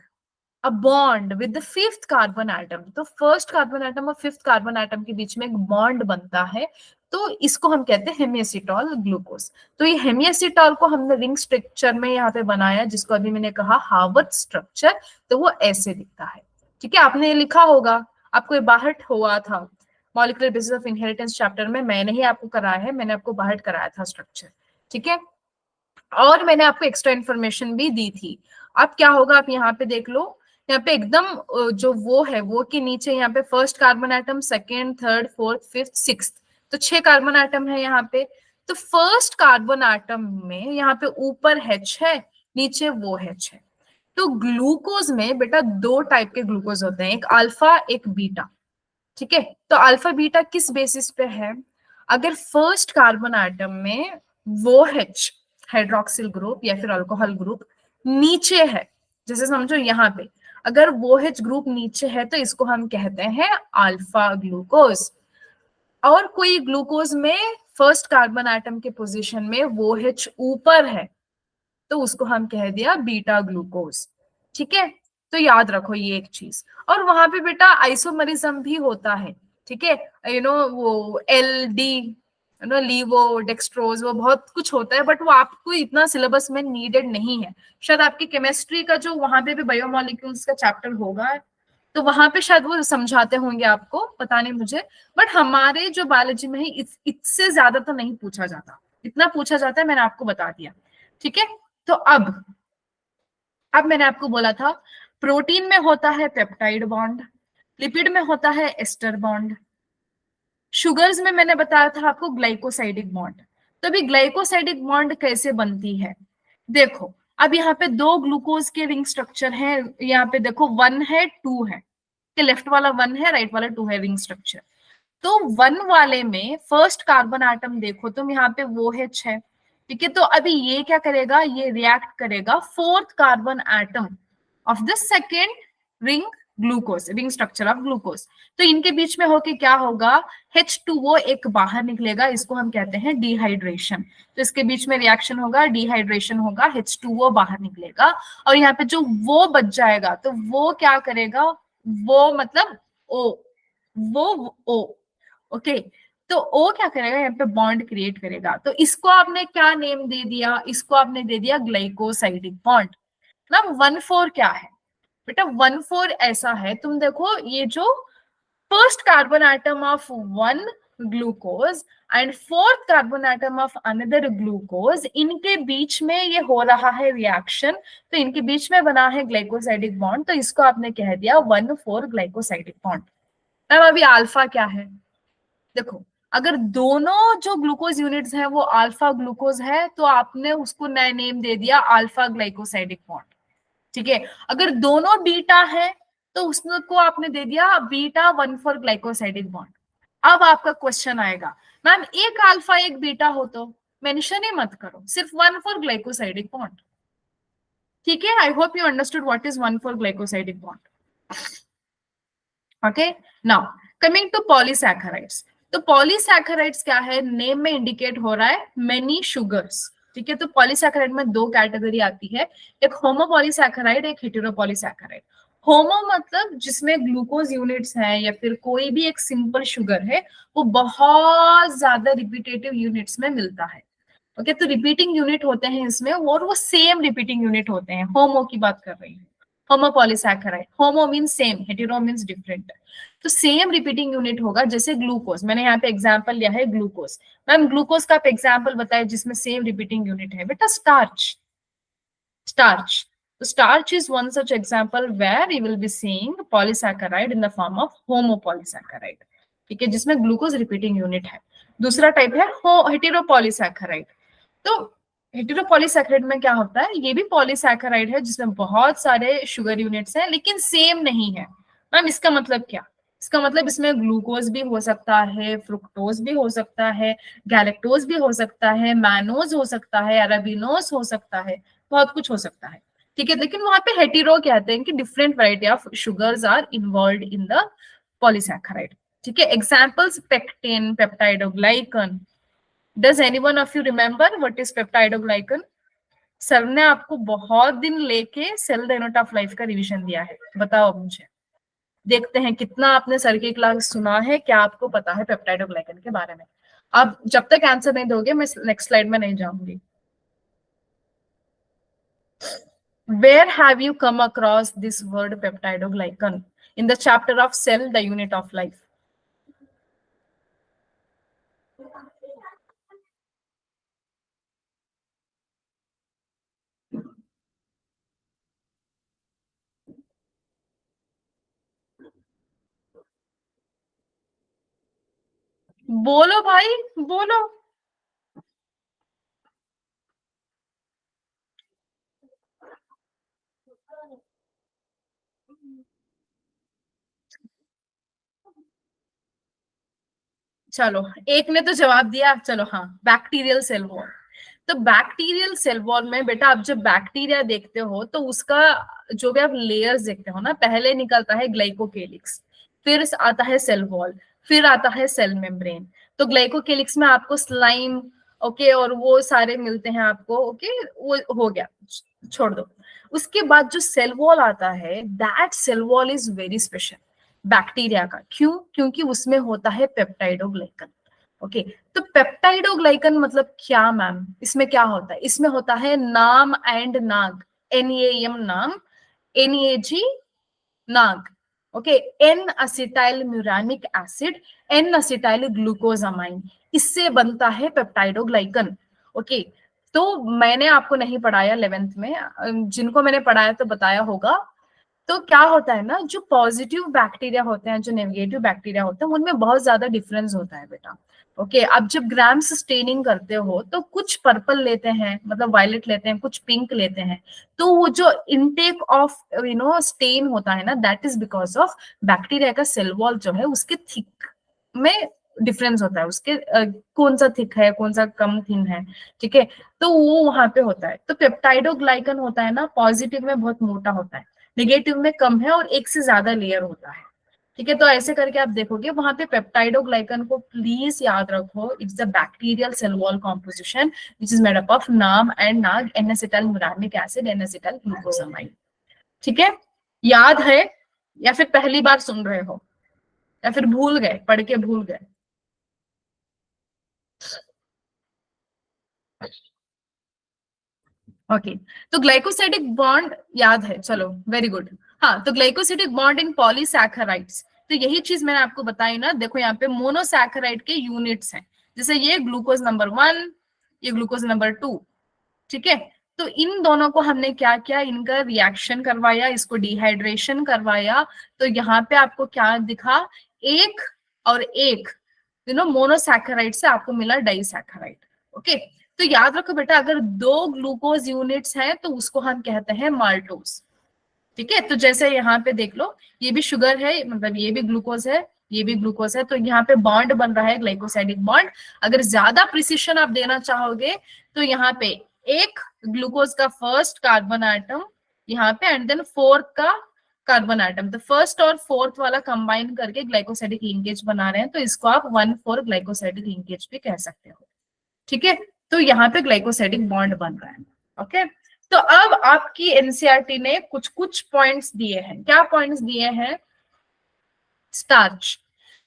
a bond with the fifth carbon atom. तो फर्स्ट कार्बन एटम और फिफ्थ कार्बन एटम के बीच में एक बॉन्ड बनता है, तो इसको हम कहते हैं हेमिएसिटॉल ग्लूकोज। तो ये हेमिएसिटॉल को हमने रिंग स्ट्रक्चर में यहाँ पे बनाया, जिसको अभी मैंने कहा हार्वर्ड स्ट्रक्चर, तो वो ऐसे दिखता है, ठीक है। आपने ये लिखा होगा, आपको ये बाहर हुआ था molecular basis of inheritance chapter में, मैंने ही आपको कराया है, मैंने आपको बाहर कराया था स्ट्रक्चर, ठीक है। और मैंने आपको एक्स्ट्रा इन्फॉर्मेशन भी दी थी। अब क्या होगा, आप यहाँ पे देख लो, यहाँ पे एकदम जो वो है वो के नीचे यहाँ पे first carbon atom, second, third, fourth, fifth, sixth, तो 6 कार्बन एटम है यहाँ पे। तो फर्स्ट कार्बन एटम में यहाँ पे ऊपर H है, नीचे वो H है। तो ग्लूकोज में बेटा 2 टाइप के ग्लूकोज होते हैं, एक अल्फा एक बीटा, ठीक है। तो अल्फा बीटा किस बेसिस पे है, अगर फर्स्ट कार्बन एटम में वो H हाइड्रोक्सिल ग्रुप या फिर अल्कोहल ग्रुप नीचे है, जैसे समझो यहाँ पे अगर वो H ग्रुप नीचे है तो इसको हम कहते हैं अल्फा ग्लूकोज। और कोई ग्लूकोज में फर्स्ट कार्बन एटम के पोजीशन में वो H ऊपर है, तो उसको हम कह दिया बीटा ग्लूकोज, ठीक है। तो याद रखो ये एक चीज। और वहां पे बेटा आइसोमरिज्म भी होता है, ठीक है, वो LD, लीवो डेक्सट्रोज, वो बहुत कुछ होता है, बट वो आपको इतना सिलेबस में नीडेड नहीं है। शायद आपकी केमिस्ट्री का जो वहां पे भी बायोमोलिक्यूल्स का चैप्टर होगा, तो वहां पे शायद वो समझाते होंगे आपको, पता नहीं मुझे। बट हमारे जो बायोलॉजी में है इससे ज्यादा तो नहीं पूछा जाता, इतना पूछा जाता है मैंने आपको बता दिया, ठीक है। तो अब मैंने आपको बोला था प्रोटीन में होता है पेप्टाइड बॉन्ड, लिपिड में होता है एस्टर बॉन्ड, शुगर्स में मैंने बताया था आपको ग्लाइकोसाइडिक बॉन्ड। तो अभी ग्लाइकोसाइडिक बॉन्ड कैसे बनती है, देखो अब यहाँ पे 2 ग्लूकोज के रिंग स्ट्रक्चर है, यहाँ पे देखो 1 है 2 है, लेफ्ट वाला 1 है, राइट वाला 2 है रिंग स्ट्रक्चर। तो 1 वाले में फर्स्ट कार्बन आइटम देखो तुम, यहाँ पे वो H है, ठीक है। तो अभी ये क्या करेगा, ये रिएक्ट करेगा fourth carbon atom of the second ring glucose, ring structure of glucose. तो इनके बीच में होके क्या होगा, H2O एक बाहर निकलेगा, इसको हम कहते हैं डिहाइड्रेशन। तो इसके बीच में रिएक्शन होगा, डिहाइड्रेशन होगा, H2O बाहर निकलेगा, और यहाँ पे जो वो बच जाएगा, तो वो क्या करेगा, वो मतलब O, वो O, ओके। तो O क्या करेगा, यहाँ पे बॉन्ड क्रिएट करेगा। तो इसको आपने क्या नेम दे दिया, इसको आपने दे दिया ग्लाइकोसाइडिक बॉन्ड ना। 1,4 क्या है बेटा, 1,4 ऐसा है, तुम देखो ये जो first carbon atom of one glucose and fourth carbon atom of another glucose, इनके बीच में ये हो रहा है रिएक्शन, तो इनके बीच में बना है ग्लाइकोसाइडिक बॉन्ड, तो इसको आपने कह दिया 1,4 ग्लाइकोसाइडिक बॉन्ड। अब अभी अल्फा क्या है, देखो अगर दोनों जो ग्लूकोज यूनिट्स हैं वो अल्फा ग्लूकोज है, तो आपने उसको नया नेम दे दिया अल्फा ग्लाइकोसाइडिक बॉन्ड, ठीक है। अगर दोनों बीटा है तो उसको आपने दे दिया बीटा 1,4 ग्लाइकोसाइडिक बॉन्ड। अब आपका क्वेश्चन आएगा, मैम एक अल्फा एक बीटा हो तो मेंशन ही मत करो, सिर्फ 1,4 ग्लाइकोसाइडिक बॉन्ड, ठीक है। I hope you understood what is 1,4 glycosidic bond, okay. Now coming to polysaccharides. तो पॉलीसैकेराइड्स क्या है, नेम में इंडिकेट हो रहा है मेनी शुगर्स, ठीक है। तो पॉलीसैकेराइड में 2 कैटेगरी आती है, एक होमोपॉलीसैकेराइड, एक हेटेरोपॉलीसैकेराइड। होमो मतलब जिसमें ग्लूकोज यूनिट्स हैं या फिर कोई भी एक सिंपल शुगर है, वो बहुत ज्यादा रिपीटेटिव यूनिट्स में मिलता है। ओके, तो रिपीटिंग यूनिट होते हैं इसमें, और वो सेम रिपीटिंग यूनिट होते हैं। होमो की बात कर रही हूँ, homo polysaccharide. Homo mean same, hetero means different. तो सेम रिपीटिंग यूनिट होगा, जैसे ग्लूकोज, मैंने यहाँ पे एग्जांपल लिया है ग्लूकोज। मैम ग्लूकोज का आप एग्जांपल बताए जिसमें सेम रिपीटिंग यूनिट है? बेटा starch. Starch. So starch is one such example where you will be seeing polysaccharide in the form of homopolysaccharide. ठीक है, जिसमें ग्लूकोज रिपीटिंग यूनिट है। दूसरा टाइप है हेटेरोपॉलीसैकेराइड। तो हेटेरोपॉलीसैकेराइड में क्या होता है, ये भी पॉलीसैकेराइड है जिसमें बहुत सारे शुगर यूनिट्स हैं लेकिन सेम नहीं है। मैम इसका मतलब क्या? इसका मतलब इसमें ग्लूकोज भी हो सकता है, फ्रुक्टोज भी हो सकता है, गैलेक्टोज भी हो सकता है, मैनोज हो सकता है, अराबिनोज हो सकता है, बहुत कुछ हो सकता है। ठीक है, लेकिन वहां पे हेटेरो कहते हैं कि different variety of sugars are involve in the polysaccharide. ठीक है, examples pectin, peptidoglycan. Does anyone of you remember what is peptidoglycan? Sir ने आपको बहुत दिन लेके cell the unit of life का रिवीजन दिया है, बताओ मुझे। देखते हैं कितना आपने सर की क्लास सुना है, क्या आपको पता है पेप्टाइडोग्लाइकन के बारे में। आप जब तक आंसर नहीं दोगे मैं नेक्स्ट स्लाइड में नहीं जाऊंगी। Where have you come across this word peptidoglycan? In the chapter of cell, the unit of life. बोलो भाई, बोलो। चलो, एक ने तो जवाब दिया, चलो हाँ, बैक्टीरियल सेल वॉल। तो बैक्टीरियल सेल वॉल में बेटा आप जब बैक्टीरिया देखते हो तो उसका जो भी आप लेयर्स देखते हो ना, पहले निकलता है ग्लाइकोकेलिक्स, फिर आता है सेल वॉल, फिर आता है सेल मेम्ब्रेन। तो ग्लाइकोकेलिक्स में आपको स्लाइम, ओके, और वो सारे मिलते हैं आपको, ओके, वो हो गया, छोड़ दो। उसके बाद जो सेल वॉल आता है, that cell wall is very special bacteria का। क्यों? क्योंकि उसमें होता है पेप्टाइडोग्लाइकन। ओके, तो पेप्टाइडोग्लाइकन मतलब क्या मैम? इसमें क्या होता है? इसमें होता है NAM and NAG, NAM NAM, NAG NAG, okay, N acetyl muramic acid, N acetyl glucosamine, इससे बनता है पेप्टाइडोग्लाइकन। ओके, तो मैंने आपको नहीं पढ़ाया 11th में, जिनको मैंने पढ़ाया तो बताया होगा। तो क्या होता है ना, जो पॉजिटिव बैक्टीरिया होते हैं, जो नेगेटिव बैक्टीरिया होते हैं, उनमें बहुत ज्यादा डिफरेंस होता है बेटा। ओके, अब जब ग्राम्स स्टेनिंग करते हो तो कुछ पर्पल लेते हैं, मतलब वायलेट लेते हैं, कुछ पिंक लेते हैं। तो वो जो इनटेक ऑफ स्टेन होता है ना, that is because of bacteria का सेल वॉल जो है उसके थिक में डिफरेंस होता है, उसके कौन सा थिक है, कौन सा कम थिन है। ठीक है, तो वो वहां पे होता है। तो पेप्टाइडोग्लाइकन होता है ना, पॉजिटिव में बहुत मोटा होता है, नेगेटिव में कम है, और एक से ज्यादा लेयर होता है। ठीक है, तो ऐसे करके आप देखोगे वहां पे पेप्टाइडोग्लाइकन को प्लीज याद रखो, it's the bacterial cell wall composition which is made up of NAM and NAG, N acetyl muramic acid, N acetyl glucosamine. ठीक है, याद है या फिर पहली बार सुन रहे हो, या फिर भूल गए, पढ़ के भूल गए? ओके, तो ग्लाइकोसाइडिक बॉन्ड याद है, चलो वेरी गुड। हाँ, तो ग्लाइकोसाइडिक बॉन्ड इन पॉलीसैकेराइड्स, तो यही चीज मैंने आपको बताई ना, देखो यहाँ पे मोनोसैकेराइड के यूनिट्स हैं, जैसे ये ग्लूकोज नंबर 1, ये ग्लूकोज नंबर 2। ठीक है, तो इन दोनों को हमने क्या किया, इनका रिएक्शन करवाया, इसको डिहाइड्रेशन करवाया, तो यहाँ पे आपको क्या दिखा, एक और एक, मोनोसैकेराइड से आपको मिला डाइसैकेराइड। ओके, तो याद रखो बेटा, अगर दो ग्लूकोज यूनिट्स हैं तो उसको हम कहते हैं माल्टोज। ठीक है, तो जैसे यहाँ पे देख लो, ये भी शुगर है, मतलब ये भी ग्लूकोज है, ये भी ग्लूकोज है, तो यहाँ पे बॉन्ड बन रहा है ग्लाइकोसाइडिक बॉन्ड। अगर ज्यादा प्रिसिशन आप देना चाहोगे तो यहाँ पे एक ग्लूकोज का फर्स्ट कार्बन आइटम यहाँ पे, एंड देन फोर्थ का कार्बन आइटम, तो फर्स्ट और फोर्थ वाला कंबाइन करके ग्लाइकोसाइडिक लिंकेज बना रहे हैं, तो इसको आप 1,4 ग्लाइकोसाइडिक लिंकेज भी कह सकते हो। ठीक है, तो यहाँ पे ग्लाइकोसाइडिक बॉन्ड बन रहा है। ओके, तो अब आपकी एनसीईआरटी ने कुछ कुछ पॉइंट्स दिए हैं। क्या पॉइंट्स दिए हैं? स्टार्च।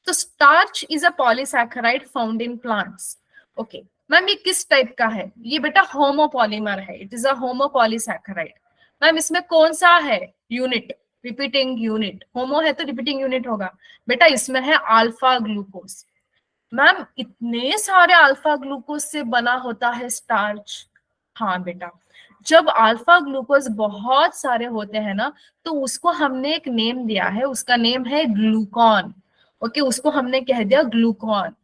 तो starch is a polysaccharide found in plants. Okay ma'am, ये किस टाइप का है? ये बेटा होमोपॉलीमर है, it is a homopolysaccharide. Ma'am इसमें कौन सा है यूनिट? Repeating unit. होमो है तो रिपीटिंग यूनिट होगा। बेटा इसमें है अल्फा ग्लूकोज। मैम इतने सारे अल्फा ग्लूकोज से बना होता है स्टार्च? हाँ बेटा, जब अल्फा ग्लूकोज बहुत सारे होते हैं ना, तो उसको हमने एक नेम दिया है, उसका नेम है ग्लूकॉन। ओके, उसको हमने कह दिया ग्लूकॉन।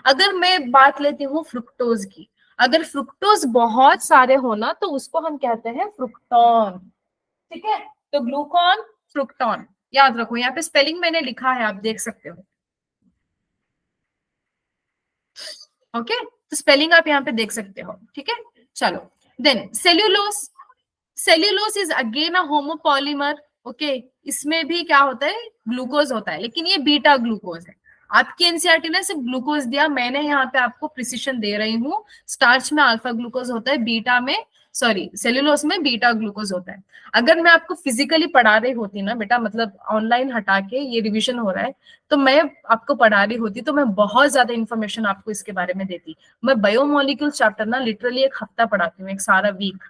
अगर मैं बात लेती हूँ फ्रुक्टोज की, अगर फ्रुक्टोज बहुत सारे हो ना, तो उसको हम कहते हैं फ्रुक्टोन। ठीक है, तो ग्लूकॉन, फ्रुक्टोन याद रखो। यहाँ पे स्पेलिंग मैंने लिखा है, आप देख सकते हो। ओके, तो स्पेलिंग आप यहाँ पे देख सकते हो। ठीक है, चलो then cellulose. Cellulose is again a homopolymer. Okay, इसमें भी क्या होता है? ग्लूकोज होता है, लेकिन ये बीटा ग्लूकोज है। आपकी एनसीईआरटी ने सिर्फ ग्लूकोज दिया, मैंने यहाँ पे आपको प्रिसिशन दे रही हूँ। स्टार्च में अल्फा ग्लूकोज होता है, बीटा में, सॉरी सेल्यूलोस में बीटा ग्लूकोज होता है। अगर मैं आपको फिजिकली पढ़ा रही होती ना बेटा, मतलब ऑनलाइन हटा के, ये रिविजन हो रहा है, तो मैं आपको पढ़ा रही होती तो मैं बहुत ज्यादा इन्फॉर्मेशन आपको इसके बारे में देती। मैं बायोमोलिक्यूल चैप्टर ना लिटरली एक हफ्ता पढ़ाती हूँ, एक सारा वीक।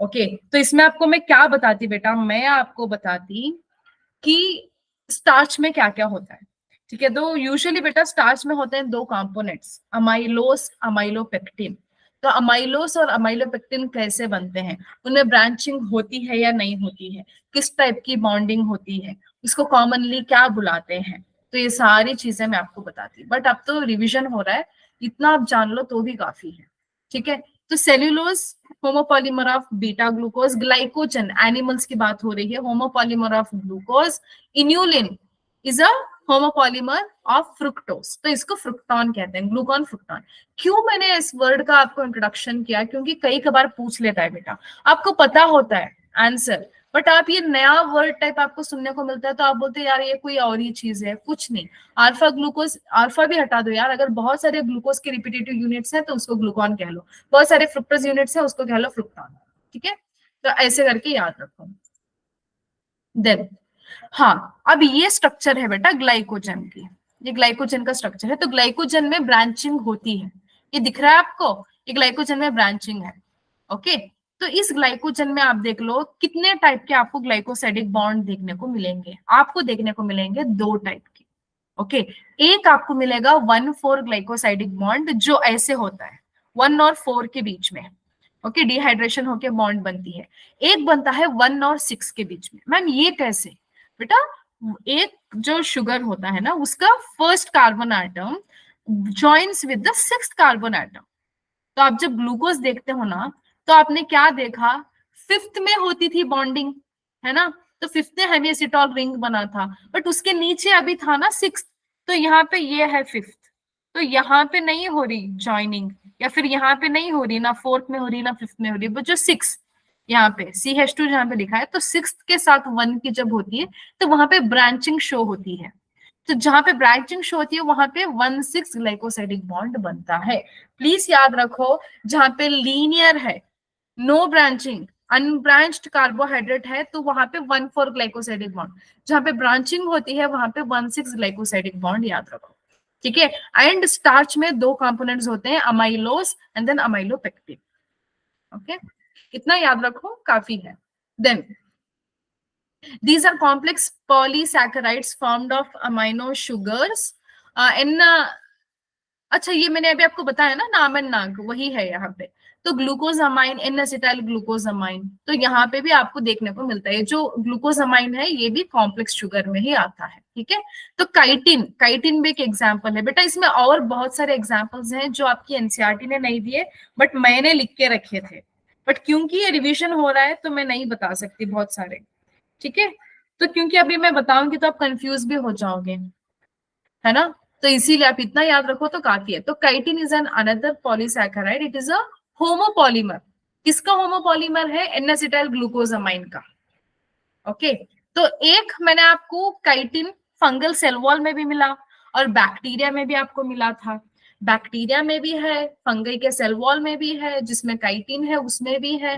ओके, तो इसमें आपको मैं क्या बताती बेटा? मैं आपको बताती कि स्टार्च में क्या क्या होता है। ठीक है, तो यूजुअली बेटा स्टार्च में होते हैं दो कंपोनेंट्स, अमाइलोस, अमाइलोपेक्टिन। तो अमाइलोस और अमाइलोपेक्टिन कैसे बनते हैं, उनमें ब्रांचिंग होती है या नहीं होती है, किस टाइप की बॉन्डिंग होती है, इसको कॉमनली क्या बुलाते हैं, तो ये सारी चीजें मैं आपको बताती। बट अब तो रिविजन हो रहा है, इतना आप जान लो तो भी काफी है। ठीक है, तो cellulose homopolymer of beta glucose. Glycogen, animals की बात हो रही है, homopolymer of glucose. Inulin is a homopolymer of fructose, तो इसको फ्रुक्टॉन कहते हैं, ग्लूकॉन फ्रुक्टॉन। क्यों मैंने इस वर्ड का आपको इंट्रोडक्शन किया? क्योंकि कई बार पूछ लेता है बेटा, आपको पता होता है आंसर, बट आप ये नया वर्ड टाइप आपको सुनने को मिलता है, तो आप बोलते हैं यार ये कोई और ही चीज है। कुछ नहीं, अल्फा ग्लूकोज, अल्फा भी हटा दो यार, अगर बहुत सारे ग्लूकोज के रिपीटेटिव यूनिट्स हैं तो उसको ग्लूकॉन कह लो, बहुत सारे फ्रुक्टोज यूनिट्स हैं उसको कह लो फ्रुक्टॉन। ठीक है, तो ऐसे करके याद रखो। देन हाँ, अब ये स्ट्रक्चर है बेटा ग्लाइकोजन की, ये ग्लाइकोजन का स्ट्रक्चर है। तो ग्लाइकोजन में ब्रांचिंग होती है, ये दिख रहा है आपको, ये ग्लाइकोजन में ब्रांचिंग है। ओके, तो इस ग्लाइकोजन में आप देख लो कितने टाइप के आपको ग्लाइकोसाइडिक बॉन्ड देखने को मिलेंगे। आपको देखने को मिलेंगे दो टाइप के। ओके, एक आपको मिलेगा 1,4 ग्लाइकोसाइडिक बॉन्ड, जो ऐसे होता है 1 और 4 के बीच में। ओके, डिहाइड्रेशन होके बॉन्ड बनती है। एक बनता है 1 और 6 के बीच में। मैम ये कैसे? बेटा एक जो शुगर होता है ना, उसका first carbon atom joins with the sixth carbon atom. तो आप जब ग्लूकोज देखते हो ना, तो आपने क्या देखा? फिफ्थ में होती थी बॉन्डिंग, है ना? तो फिफ्थ में हेमीएसिटॉल रिंग बना था, बट उसके नीचे अभी था ना सिक्स्थ, तो यहाँ पे ये है फिफ्थ। तो यहाँ पे नहीं हो रही ज्वाइनिंग, या फिर यहाँ पे नहीं हो रही, ना फोर्थ में हो रही ना फिफ्थ में हो रही, बट जो सिक्स यहाँ पे CH2 जहाँ पे लिखा है, तो सिक्स के साथ 1 की जब होती है तो वहां पे ब्रांचिंग शो होती है। तो जहां पे ब्रांचिंग शो होती है वहां पे 1,6 ग्लाइकोसाइडिक बॉन्ड बनता है। प्लीज याद रखो, जहां पे लीनियर है, नो ब्रांचिंग, अनब्रांच्ड कार्बोहाइड्रेट है, तो वहां पे 1,4 ग्लाइकोसाइडिक बॉन्ड। जहां पे ब्रांचिंग होती है वहां पे 1,6 ग्लाइकोसाइडिक बॉन्ड, याद रखो। ठीक है, एंड स्टार्च में दो कंपोनेंट्स होते हैं, amylose and then amylopectin. Okay, इतना याद रखो काफी है। Then these are complex polysaccharides formed of amino sugars in अच्छा ये मैंने अभी आपको बताया ना, नाम एंड नाग वही है यहाँ पे। तो ग्लूकोजामाइन, एन एसिटाइल ग्लूकोजामाइन, तो यहाँ पे भी आपको देखने को मिलता है। जो ग्लूकोजामाइन है ये भी कॉम्प्लेक्स शुगर में ही आता है। ठीक है, तो काइटिन, काइटिन भी एक एग्जाम्पल है बेटा। इसमें और बहुत सारे एग्जाम्पल्स हैं जो आपकी एनसीईआरटी ने नहीं दिए, बट मैंने लिख के रखे थे, बट क्योंकि ये रिविजन हो रहा है तो मैं नहीं बता सकती बहुत सारे। ठीक है, तो क्योंकि अभी मैं बताऊंगी तो आप कंफ्यूज भी हो जाओगे, है ना? तो इसीलिए आप इतना याद रखो तो काफी है। तो chitin is an another polysaccharide, it is a homopolymer. किसका होमोपॉलीमर है? एन एसिटाइल ग्लूकोजामाइन का। ओके, तो एक मैंने आपको काइटिन फंगल सेल वॉल में भी मिला और बैक्टीरिया में भी आपको मिला था। बैक्टीरिया में भी है, फंगई के सेल वॉल में भी है, जिसमें काइटिन है उसमें भी है।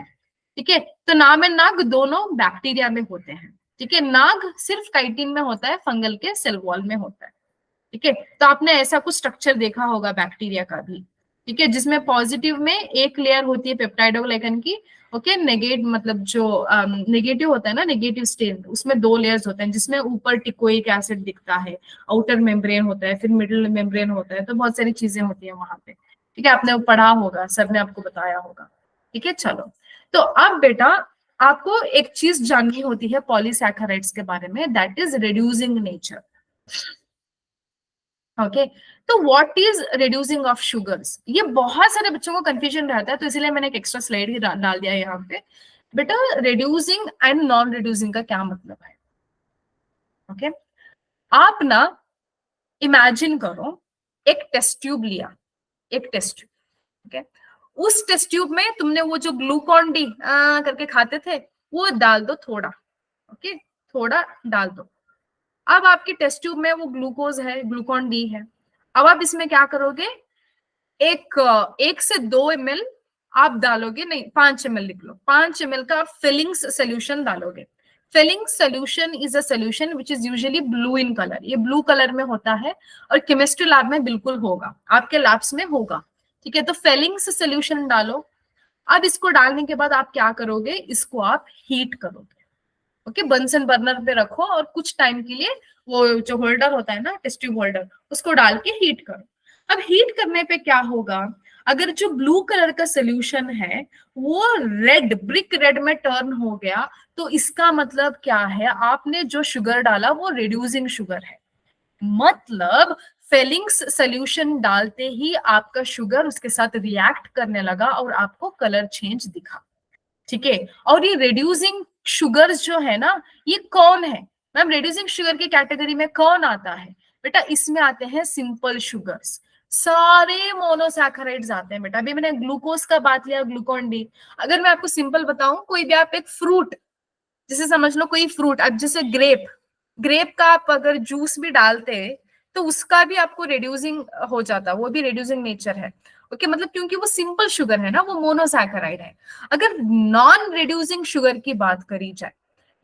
ठीक है। तो नाम एंड नाग दोनों बैक्टीरिया में होते हैं। ठीक है, नाग सिर्फ काइटिन में होता है, फंगल के सेल वॉल में होता है। ठीक है, तो आपने ऐसा कुछ स्ट्रक्चर देखा होगा बैक्टीरिया का भी। ठीक है, जिसमें पॉजिटिव में एक लेयर होती है पेप्टाइडोग्लाइकन की। ओके, नेगेट मतलब जो नेगेटिव होता है ना, नेगेटिव स्टेन, उसमें दो लेयर्स होते हैं, जिसमें ऊपर टिकोइक एसिड दिखता है, आउटर मेम्ब्रेन होता है, फिर मिडिल मेम्ब्रेन होता है, तो बहुत सारी चीजें होती है वहां पे। ठीक है, आपने वो पढ़ा होगा, सर ने आपको बताया होगा। ठीक है, चलो। तो अब बेटा आपको एक चीज जाननी होती है पॉलीसैकेराइड्स के बारे में, that is reducing nature. Okay, तो what is reducing of sugars, ये बहुत सारे बच्चों को कंफ्यूजन रहता है, तो इसीलिए मैंने एक एक्स्ट्रा स्लाइड ही डाल दिया है यहाँ पे। बेटा रिड्यूसिंग एंड नॉन रिड्यूसिंग का क्या मतलब है? ओके, आप ना इमेजिन करो, एक टेस्ट ट्यूब लिया, एक टेस्ट ट्यूब। ओके, उस टेस्ट ट्यूब में तुमने वो जो ग्लूकॉन डी करके खाते थे, वो डाल दो थोड़ा। ओके, थोड़ा डाल दो। अब आपकी टेस्ट ट्यूब में वो ग्लूकोज है, ग्लूकॉन डी है। अब आप इसमें क्या करोगे, एक से 2 ml आप डालोगे, नहीं 5 ml लिख लो, 5 ml का फिलिंग्स सोल्यूशन डालोगे। Filling solution is a solution which is usually blue in colour, ये ब्लू कलर में होता है, और केमिस्ट्री लैब में बिल्कुल होगा, आपके लैब्स में होगा। ठीक है, तो फिलिंग्स सोल्यूशन डालो। अब इसको डालने के बाद आप क्या करोगे, इसको आप हीट करोगे। ओके, बंसन बर्नर पे रखो और कुछ टाइम के लिए वो जो होल्डर होता है ना, टेस्ट ट्यूब होल्डर, उसको डाल के हीट करो। अब हीट करने पे क्या होगा, अगर जो ब्लू कलर का सोल्यूशन है वो रेड, ब्रिक रेड में टर्न हो गया, तो इसका मतलब क्या है, आपने जो शुगर डाला वो रिड्यूसिंग शुगर है। मतलब फेलिंग्स सोल्यूशन डालते ही आपका शुगर उसके साथ रिएक्ट करने लगा और आपको कलर चेंज दिखा। ठीक है, और ये रिड्यूसिंग शुगर्स जो है ना, ये कौन है मैम, रिड्यूसिंग शुगर की कैटेगरी में कौन आता है? बेटा इसमें आते हैं सिंपल शुगर्स, सारे मोनोसैकेराइड्स आते हैं बेटा। अभी मैंने ग्लूकोज का बात लिया, ग्लूकोन डी। अगर मैं आपको सिंपल बताऊं, कोई भी आप एक फ्रूट, जैसे समझ लो कोई फ्रूट, अब जैसे ग्रेप, ग्रेप का आप अगर जूस भी डालते तो उसका भी आपको रिड्यूसिंग हो जाता, वो भी रिड्यूसिंग नेचर है। ओके, मतलब क्योंकि वो सिंपल शुगर है ना, वो मोनोसैकेराइड है। अगर नॉन रिड्यूसिंग शुगर की बात करी जाए,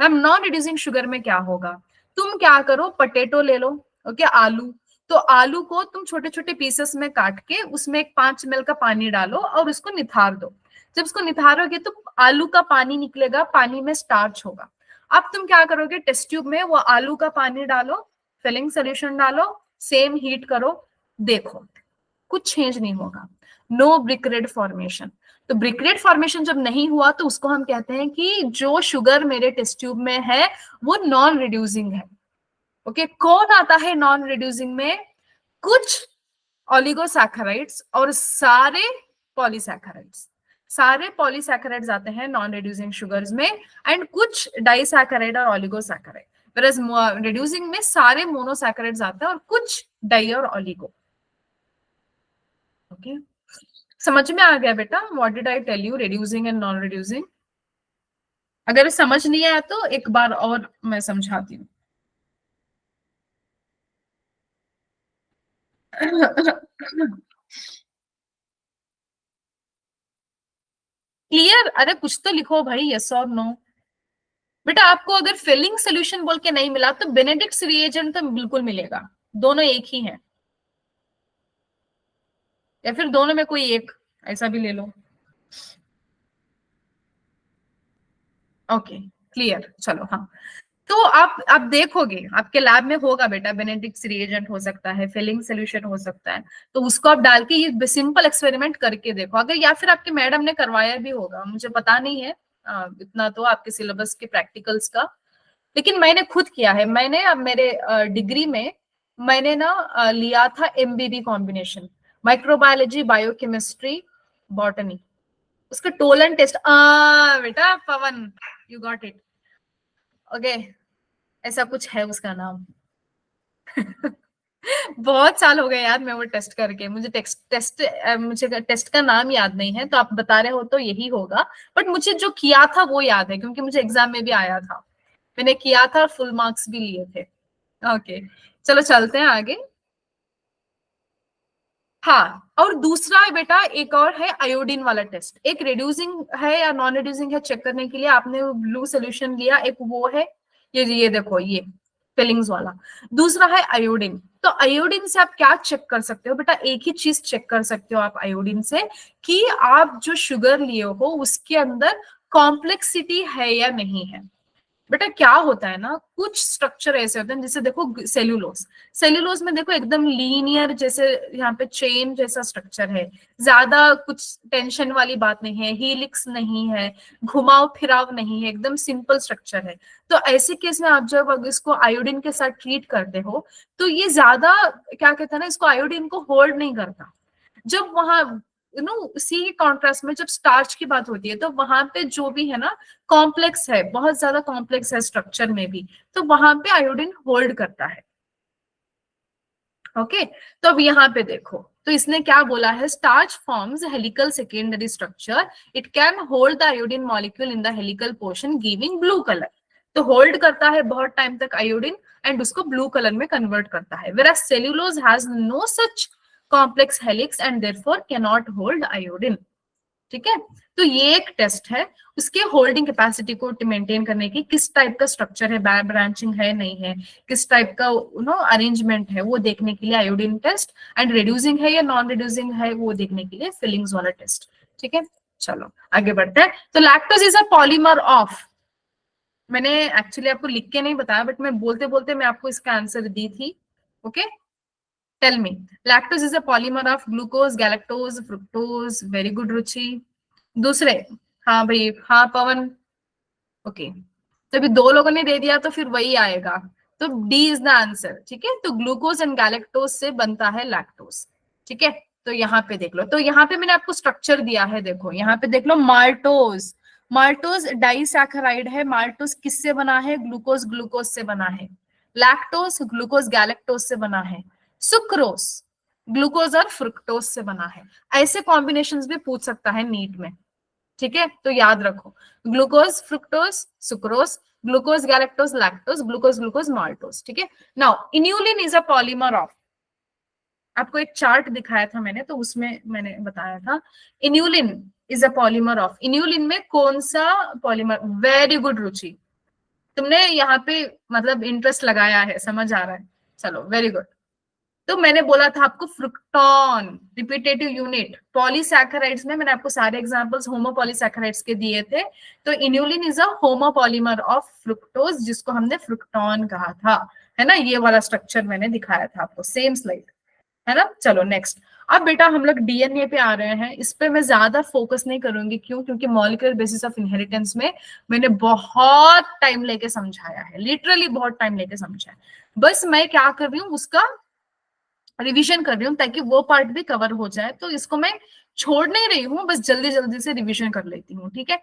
मैम नॉन रिड्यूसिंग शुगर में क्या होगा, तुम क्या करो, पटेटो ले लो। ओके, आलू, तो आलू को तुम छोटे छोटे पीसेस में काट के उसमें एक 5 ml का पानी डालो और उसको निथार दो। जब उसको निथारोगे तो आलू का पानी निकलेगा, पानी में स्टार्च होगा। अब तुम क्या करोगे, टेस्ट ट्यूब में वो आलू का पानी डालो, फिलिंग सोल्यूशन डालो, सेम हीट करो, देखो कुछ चेंज नहीं होगा, नो ब्रिक रेड फॉर्मेशन। तो ब्रिक रेड फॉर्मेशन जब नहीं हुआ तो उसको हम कहते हैं कि जो शुगर मेरे टेस्ट ट्यूब में है वो नॉन रिड्यूसिंग है। ओके, कौन आता है नॉन रिड्यूसिंग में? कुछ ओलिगोसैकेराइड्स और सारे पॉलीसैकेराइड्स, सारे पॉलीसैकेराइड्स आते हैं नॉन रिड्यूसिंग शुगर्स में, एंड कुछ डाइसैकेराइड और ओलिगोसैकेराइड। whereas रिड्यूसिंग में सारे मोनोसैकेराइड्स आते हैं और कुछ डाई और ओलिगो। ओके, समझ में आ गया बेटा, what did I tell you, reducing and non reducing? अगर समझ नहीं आया तो एक बार और मैं समझाती हूँ। क्लियर? अरे कुछ तो लिखो भाई, यस और नो। बेटा आपको अगर फिलिंग सोल्यूशन बोल के नहीं मिला तो बेनेडिक्ट्स रिएजेंट तो बिल्कुल मिलेगा, दोनों एक ही है, या फिर दोनों में कोई एक, ऐसा भी ले लो। ओके, क्लियर, चलो हाँ। तो आप देखोगे आपके लैब में होगा बेटा, बेनेडिक्ट्स रिएजेंट हो सकता है, फिलिंग सोल्यूशन हो सकता है, तो उसको आप डाल के ये सिंपल एक्सपेरिमेंट करके देखो। अगर या फिर आपके मैडम ने करवाया भी होगा, मुझे पता नहीं है इतना तो आपके सिलेबस के प्रैक्टिकल्स का, लेकिन मैंने खुद किया है। मैंने अब मेरे डिग्री में मैंने ना लिया था MBB combination, microbiology, biochemistry, botany. उसका टोलन टेस्ट, बेटा पवन, यू गॉट इट। ओके, ऐसा कुछ है उसका नाम। बहुत साल हो गए यार मैं वो टेस्ट करके, मुझे मुझे टेस्ट का नाम याद नहीं है, तो आप बता रहे हो तो यही होगा। बट मुझे जो किया था वो याद है, क्योंकि मुझे एग्जाम में भी आया था, मैंने किया था, फुल मार्क्स भी लिए थे। ओके, चलो चलते हैं आगे। हाँ, और दूसरा है बेटा, एक और है आयोडीन वाला टेस्ट। एक रिड्यूसिंग है या नॉन रिड्यूसिंग है चेक करने के लिए आपने ब्लू सोल्यूशन लिया, एक वो है ये देखो ये फिलिंग्स वाला। दूसरा है आयोडीन। तो आयोडीन से आप क्या चेक कर सकते हो बेटा, एक ही चीज चेक कर सकते हो आप आयोडीन से, कि आप जो शुगर लिए हो उसके अंदर कॉम्प्लेक्सिटी है या नहीं है। बेटा क्या होता है ना, कुछ स्ट्रक्चर ऐसे होते हैं, जैसे देखो सेल्यूलोज, सेल्यूलोज में देखो एकदम लीनियर जैसे यहाँ पे चेन जैसा स्ट्रक्चर है, ज्यादा कुछ टेंशन वाली बात नहीं है, हीलिक्स नहीं है, घुमाव फिराव नहीं है, एकदम सिंपल स्ट्रक्चर है। तो ऐसे केस में आप जब अगर इसको आयोडीन के साथ ट्रीट करते हो तो ये ज्यादा क्या कहते हैं ना, इसको आयोडीन को होल्ड नहीं करता। जब वहां सी कॉन्ट्रास्ट में जब स्टार्च की बात होती है तो वहां पे जो भी है ना कॉम्प्लेक्स है, बहुत ज्यादा कॉम्प्लेक्स है स्ट्रक्चर में भी, तो वहां पे आयोडीन होल्ड करता है। ओके, तो अब यहाँ पे देखो, तो इसने क्या बोला है, starch forms helical secondary structure, it can hold the iodine molecule in the helical portion giving blue colour. तो होल्ड करता है बहुत टाइम तक आयोडीन एंड उसको ब्लू कलर में कन्वर्ट करता है, where cellulose has no such complex helix and therefore cannot hold iodine. ठीक है, तो ये एक टेस्ट है उसके होल्डिंग कैपेसिटी को मेंटेन करने की, किस टाइप का स्ट्रक्चर है, ब्रांचिंग है नहीं है, किस टाइप का अरेंजमेंट है, वो देखने के लिए आयोडीन टेस्ट, एंड रिड्यूसिंग है या नॉन रिड्यूसिंग है वो देखने के लिए फिलिंग्स वाला टेस्ट। ठीक है, चलो आगे बढ़ते हैं। तो lactose is a polymer of, मैंने एक्चुअली आपको लिख के नहीं बताया बट मैं बोलते बोलते मैं आपको इसका आंसर दी थी। Okay, tell me, lactose is a polymer of glucose, galactose, fructose, very good Ruchi. दूसरे, हाँ भाई, हाँ पवन, ओके, तो अभी दो लोगों ने दे दिया तो फिर वही आएगा, तो डी इज द आंसर। ठीक है, तो ग्लूकोज एंड गैलेक्टोज से बनता है लैक्टोज। ठीक है, तो यहाँ पे देख लो, तो यहाँ पे मैंने आपको स्ट्रक्चर दिया है, देखो यहाँ पे देख लो, माल्टोज, माल्टोज डाइसैकेराइड है, माल्टोज किससे बना है, ग्लूकोज ग्लूकोज से बना है, लैक्टोज ग्लूकोज गैलेक्टोज से बना है, सुक्रोज ग्लूकोज और फ्रुक्टोज से बना है। ऐसे कॉम्बिनेशंस भी पूछ सकता है नीट में। ठीक है, तो याद रखो, glucose fructose sucrose, glucose galactose lactose, glucose glucose maltose. ठीक है, now inulin is a polymer of, आपको एक चार्ट दिखाया था मैंने तो उसमें मैंने बताया था, inulin is a polymer of, inulin में कौन सा पॉलीमर, वेरी गुड रुचि, तुमने यहाँ पे मतलब इंटरेस्ट लगाया है, समझ आ रहा है, चलो वेरी गुड। तो मैंने बोला था आपको फ्रुक्टोन रिपीटेटिव यूनिट, पॉलीसैकेराइड्स में मैंने आपको सारे एग्जांपल्स होमोपॉलीसैकेराइड्स के दिए थे, तो inulin is a homopolymer of fructose जिसको हमने फ्रुक्टोन कहा था, है ना, ये वाला स्ट्रक्चर मैंने दिखाया था आपको, सेम स्लाइड, है ना। चलो नेक्स्ट, अब बेटा हम लोग डीएनए पे आ रहे हैं, इस पे मैं ज्यादा फोकस नहीं करूंगी, क्यों, क्योंकि मॉलिक्यूलर बेसिस ऑफ इनहेरिटेंस में मैंने बहुत टाइम लेके समझाया है, लिटरली बहुत टाइम लेके समझाया है, बस मैं क्या कर रही हूँ उसका रिवीजन कर रही हूँ ताकि वो पार्ट भी कवर हो जाए, तो इसको मैं छोड़ नहीं रही हूँ, बस जल्दी जल्दी से रिवीजन कर लेती हूँ। ठीक है,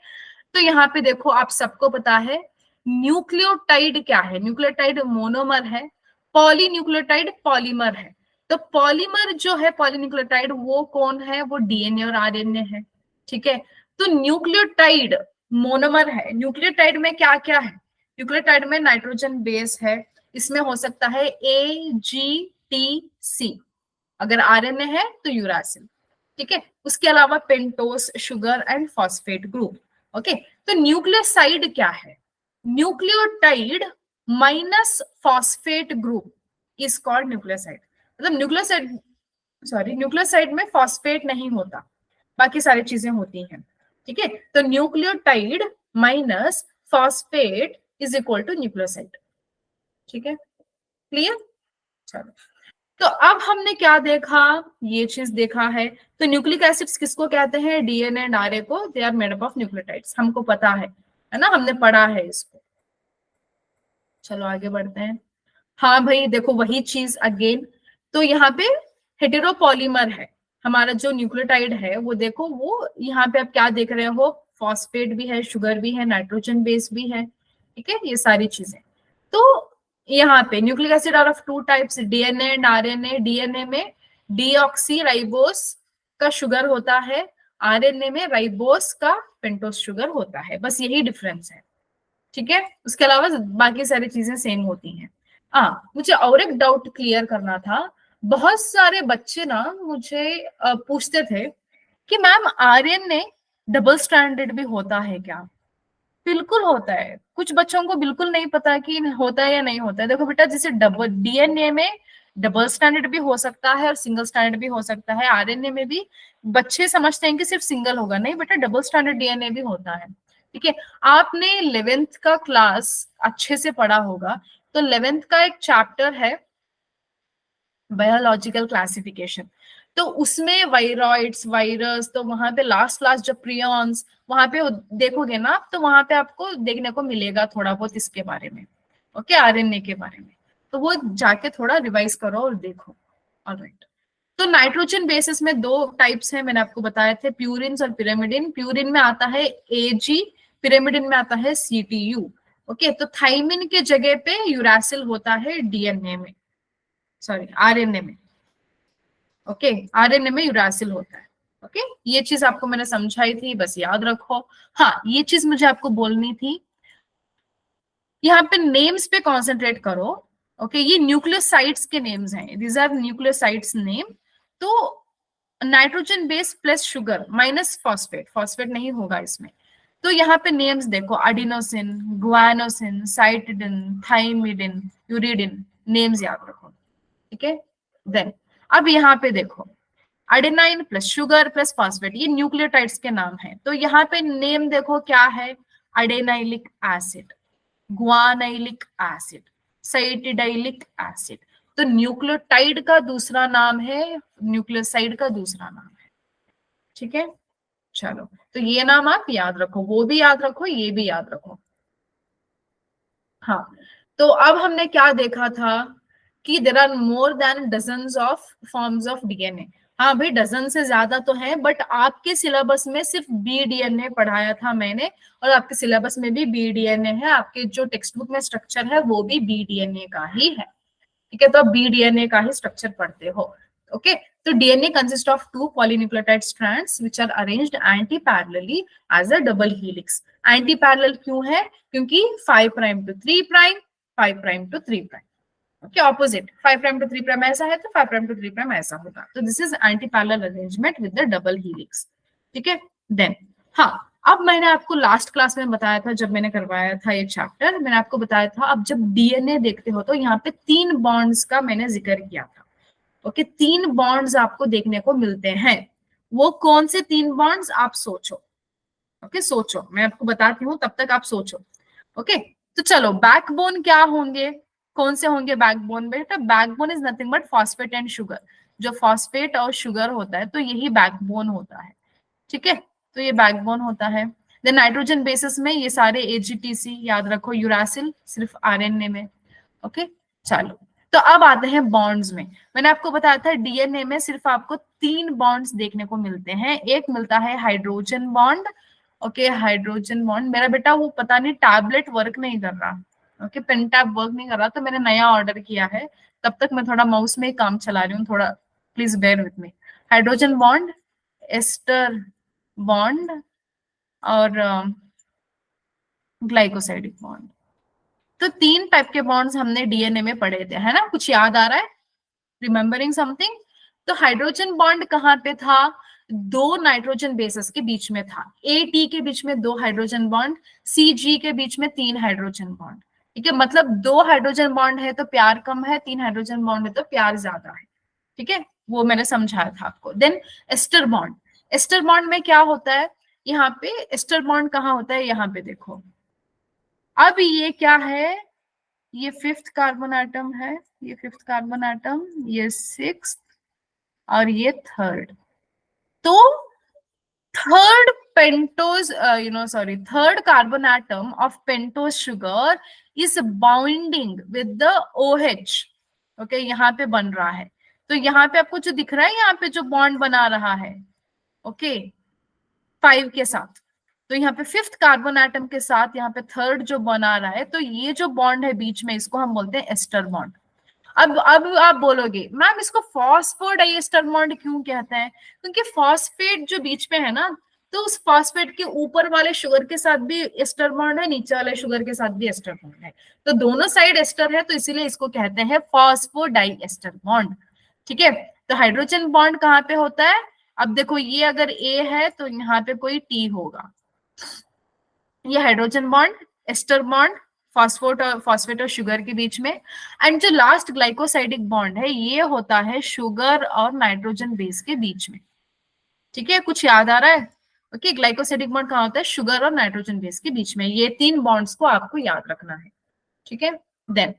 तो यहाँ पे देखो आप सबको पता है न्यूक्लियोटाइड क्या है, न्यूक्लियोटाइड मोनोमर है, पॉलीन्यूक्लियोटाइड पॉलीमर है। तो पॉलीमर जो है पॉलीन्यूक्लियोटाइड वो कौन है, वो डीएनए और आरएनए है। ठीक है, तो न्यूक्लियोटाइड मोनोमर है, न्यूक्लियोटाइड में क्या क्या है, न्यूक्लियोटाइड में नाइट्रोजन बेस है, इसमें हो सकता है AGTC, अगर आरएनए है तो यूरासिल। ठीक है, उसके अलावा pentose sugar and phosphate group. Okay, तो न्यूक्लियोसाइड क्या है, nucleotide minus phosphate group is called nucleoside. मतलब न्यूक्लियोसाइड, सॉरी, न्यूक्लियोसाइड में फॉस्फेट नहीं होता, बाकी सारी चीजें होती हैं। ठीक है, तो nucleotide minus phosphate is equal to nucleoside. ठीक है, क्लियर, चलो। तो अब हमने क्या देखा, ये चीज देखा है, तो न्यूक्लिक एसिड्स किसको कहते हैं, डीएनए एंड आरए को, they are made up of nucleotides, हमको पता है ना, हमने पढ़ा है इसको। चलो आगे बढ़ते हैं। हाँ भाई देखो वही चीज अगेन, तो यहाँ पे हेटेरोपॉलीमर है हमारा जो न्यूक्लियोटाइड है, वो देखो वो यहाँ पे आप क्या देख रहे हो, फॉस्फेट भी है, शुगर भी है, नाइट्रोजन बेस भी है। ठीक है, ये सारी चीजें, तो यहाँ पे nucleic acid are of two types, DNA and RNA. DNA में डीऑक्सी राइबोस का शुगर होता है, आरएनए में राइबोस का पेंटोस शुगर होता है, बस यही डिफरेंस है। ठीक है, उसके अलावा बाकी सारी चीजें सेम होती हैं। हाँ, मुझे और एक डाउट क्लियर करना था, बहुत सारे बच्चे ना मुझे पूछते थे कि मैम आरएनए डबल स्ट्रैंडेड भी होता है क्या? बिल्कुल होता है। कुछ बच्चों को बिल्कुल नहीं पता कि होता है या नहीं होता है। देखो बेटा, जैसे डबल डीएनए में डबल स्टैंडर्ड भी हो सकता है और सिंगल स्टैंडर्ड भी हो सकता है, आरएनए में भी बच्चे समझते हैं कि सिर्फ सिंगल होगा। नहीं बेटा, डबल स्टैंडर्ड डीएनए भी होता है। ठीक है, आपने 11th का क्लास अच्छे से पढ़ा होगा, तो 11th का एक चैप्टर है बायोलॉजिकल क्लासिफिकेशन। तो उसमें वायरॉइड्स, वायरस, तो वहां पे लास्ट क्लास जब प्रियॉन्स वहां पे देखोगे ना, तो वहां पे आपको देखने को मिलेगा थोड़ा बहुत इसके बारे में, ओके, आरएनए के बारे में। तो वो जाके थोड़ा रिवाइज करो और देखो। ऑलराइट। तो नाइट्रोजन बेसिस में दो टाइप्स हैं, मैंने आपको बताए थे, प्यूरिन और पिरामिडिन। प्यूरिन में आता है एजी, पिरामिडिन में आता है सीटीयू। ओके, तो थाइमिन के जगह पे यूरासिल होता है डीएनए में, सॉरी आरएनए में। ओके, आरएनए में यूरासिल होता है। ओके, ये चीज आपको मैंने समझाई थी, बस याद रखो। हाँ, ये चीज मुझे आपको बोलनी थी, यहाँ पे नेम्स पे कॉन्सेंट्रेट करो। ओके, ये न्यूक्लियोसाइड्स के नेम्स हैं, दीज आर न्यूक्लियोसाइड्स नेम। तो nitrogen base plus sugar minus phosphate, phosphate नहीं होगा इसमें। तो यहाँ पे नेम्स देखो, adenosine, guanosine, cytidine, thymidine, uridine, names याद रखो। ठीक है, देन अब यहाँ पे देखो, adenine plus sugar plus phosphate, ये न्यूक्लियोटाइड्स के नाम है। तो यहाँ पे नेम देखो क्या है, adenylic acid, guanylic acid, cytidylic acid. तो न्यूक्लियोटाइड का दूसरा नाम है, न्यूक्लियोसाइड का दूसरा नाम है। ठीक है, चलो, तो ये नाम आप याद रखो, वो भी याद रखो, ये भी याद रखो। हाँ, तो अब हमने क्या देखा था कि there are more than dozens of forms of DNA. हाँ भाई, डजन से ज्यादा तो है, बट आपके सिलेबस में सिर्फ बी डीएनए पढ़ाया था मैंने, और आपके सिलेबस में भी बी डीएनए है, आपके जो टेक्स्ट बुक में स्ट्रक्चर है वो भी बी डीएनए का ही है। ठीक है, तो आप बी डीएनए का ही स्ट्रक्चर पढ़ते हो। ओके, तो DNA consist of two polynucleotide strands which are arranged anti parallelly as a double helix. Anti parallel क्यों है? क्योंकि 5 prime to 3 prime, 5 prime to 3 prime, okay, opposite 5 prime to 3 prime ऐसा है तो 5 प्राइम टू 3 प्राइम ऐसा होगा। तो this is anti parallel arrangement with the double helix. ठीक है, देन हाँ, अब मैंने आपको लास्ट क्लास में बताया था, जब मैंने करवाया था ये चैप्टर, मैंने आपको बताया था, अब जब डीएनए देखते हो तो यहाँ पे 3 बॉन्ड्स का मैंने जिक्र किया था। ओके, 3 बॉन्ड्स आपको देखने को मिलते हैं। वो कौन से 3 बॉन्ड्स, आप सोचो। ओके, सोचो, मैं आपको बताती हूँ, तब तक आप सोचो। ओके, तो चलो, बैकबोन क्या होंगे, कौन से होंगे बैकबोन? बेटा, backbone is nothing but phosphate and sugar. जो फॉस्फेट और शुगर होता है, तो यही बैकबोन होता है। ठीक है, तो ये बैकबोन होता है। देन नाइट्रोजन बेसिस में ये सारे एजीटीसी याद रखो, यूरासिल सिर्फ आरएनए में। ओके, चलो, तो अब आते हैं बॉन्ड्स में। मैंने आपको बताया था डीएनए में सिर्फ आपको 3 बॉन्ड्स देखने को मिलते हैं। एक मिलता है hydrogen bond. Okay, hydrogen bond, मेरा बेटा वो पता नहीं टैबलेट वर्क नहीं कर रहा, ओके, पेन टैब वर्क नहीं कर रहा, तो मैंने नया ऑर्डर किया है, तब तक मैं थोड़ा माउस में ही काम चला रही हूँ, थोड़ा please bear with me. Hydrogen bond, ester bond, और ग्लाइकोसाइडिक बॉन्ड। तो 3 टाइप के बॉन्ड्स हमने डीएनए में पढ़े थे, है ना? कुछ याद आ रहा है? Remembering something? तो हाइड्रोजन बॉन्ड कहाँ पे था? 2 नाइट्रोजन बेसेस के बीच में था। ए टी के बीच में 2 हाइड्रोजन बॉन्ड, सी जी के बीच में 3 हाइड्रोजन बॉन्ड। ठीक है, मतलब 2 हाइड्रोजन बॉन्ड है तो प्यार कम है, 3 हाइड्रोजन बॉन्ड है तो प्यार ज्यादा है। ठीक है, वो मैंने समझाया था आपको। Then ester bond, ester bond में क्या होता है? यहाँ पे एस्टर बॉन्ड कहाँ होता है? यहाँ पे देखो, अब ये क्या है? ये 5th कार्बन एटम है, ये 5th कार्बन एटम, ये 6th, और ये 3rd। तो third pentose third carbon atom of pentose sugar is bounding with the OH। Okay, यहाँ पे बन रहा है, तो यहाँ पे आपको जो दिख रहा है, यहाँ पे जो बॉन्ड बना रहा है, ओके, 5 के साथ, तो यहाँ पे 5th कार्बन एटम के साथ यहाँ पे 3rd जो बना रहा है, तो ये जो बॉन्ड है बीच में, इसको हम बोलते हैं एस्टर बॉन्ड। अब आप बोलोगे मैम इसको फॉस्फोडाइएस्टर बॉन्ड क्यों कहते हैं? क्योंकि फॉस्फेट जो बीच में है ना, तो उस फॉस्फेट के ऊपर वाले शुगर के साथ भी एस्टर बॉन्ड है, नीचे वाले शुगर के साथ भी एस्टर बॉन्ड है, तो दोनों साइड एस्टर है, तो इसीलिए इसको कहते हैं फॉस्फोडाइएस्टर बॉन्ड। ठीक है, तो हाइड्रोजन बॉन्ड कहाँ पे होता है? अब देखो ये अगर ए है तो यहाँ पे कोई टी होगा, ये hydrogen bond, ester bond, phosphate और शुगर के बीच में। एंड जो लास्ट ग्लाइकोसाइडिक बॉन्ड है ये होता है शुगर और नाइट्रोजन बेस के बीच में। ठीक है, कुछ याद आ रहा है? ओके, ग्लाइकोसाइडिक बॉन्ड कहाँ होता है? शुगर और नाइट्रोजन बेस के बीच में। ये तीन बॉन्ड्स को आपको याद रखना है। ठीक है, देन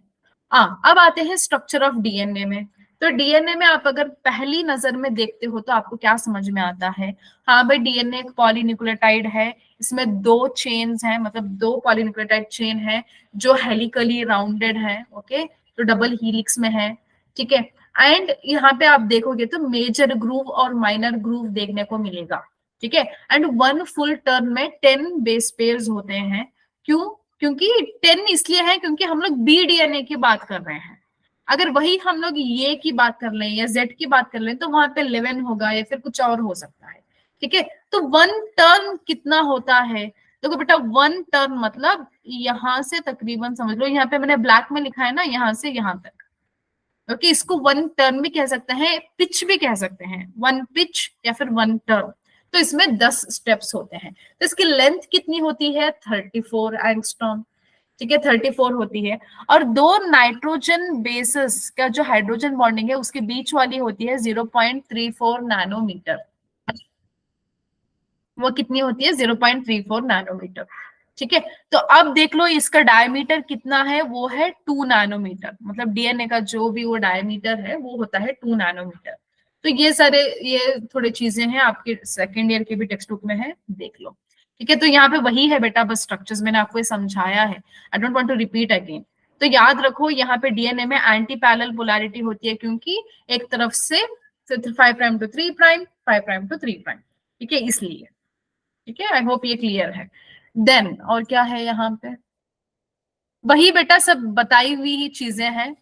अब आते हैं स्ट्रक्चर ऑफ डीएनए में। तो डीएनए में आप अगर पहली नजर में देखते हो तो आपको क्या समझ में आता है? हाँ भाई, डीएनए एक पॉलीन्यूक्लियोटाइड है, इसमें दो चेन्स हैं, मतलब दो पॉलीन्यूक्लियोटाइड चेन है जो हेलिकली राउंडेड है। ओके, तो डबल हीलिक्स में है। ठीक है, एंड यहाँ पे आप देखोगे तो मेजर ग्रूव और माइनर ग्रूव देखने को मिलेगा। ठीक है, एंड वन फुल टर्न में 10 बेस पेयर्स होते हैं। क्यों? क्योंकि 10 इसलिए है क्योंकि हम लोग बी डीएनए की बात कर रहे हैं। अगर वही हम लोग ये की बात कर लें या जेड की बात कर लें तो वहां पे 11 होगा या फिर कुछ और हो सकता है। ठीक है, तो वन टर्न कितना होता है? देखो बेटा, वन टर्न मतलब यहां से तकरीबन समझ लो, यहाँ पे मैंने ब्लैक में लिखा है ना, यहां से यहां तक। ओके, इसको वन टर्न भी कह सकते हैं, पिच भी कह सकते हैं, वन पिच या फिर वन टर्न। तो इसमें 10 स्टेप्स होते हैं। तो इसकी लेंथ कितनी होती है? 34 एंगस्ट्रॉम। ठीक है, 34 होती है। और दो नाइट्रोजन बेसिस का जो हाइड्रोजन बॉन्डिंग है उसके बीच वाली होती है 0.34 नैनोमीटर। वो कितनी होती है? 0.34 नैनोमीटर। ठीक है, तो अब देख लो इसका डायमीटर कितना है, वो है 2 नैनोमीटर। मतलब डीएनए का जो भी वो डायमीटर है वो होता है 2 नैनोमीटर। तो ये सारे, ये थोड़ी चीजें हैं आपके सेकेंड ईयर के भी टेक्स्ट बुक में है, देख लो। ठीक है, तो यहाँ पे वही है बेटा, बस स्ट्रक्चर्स मैंने आपको ये समझाया है, I don't want to repeat again. तो याद रखो यहाँ पे डीएनए में एंटी पैरेलल पोलैरिटी होती है, क्योंकि एक तरफ से 5' टू 3', 5' टू 3'। ठीक है, इसलिए। ठीक है, आई होप ये क्लियर है। देन और क्या है यहाँ पे? वही बेटा, सब बताई हुई ही चीजें हैं,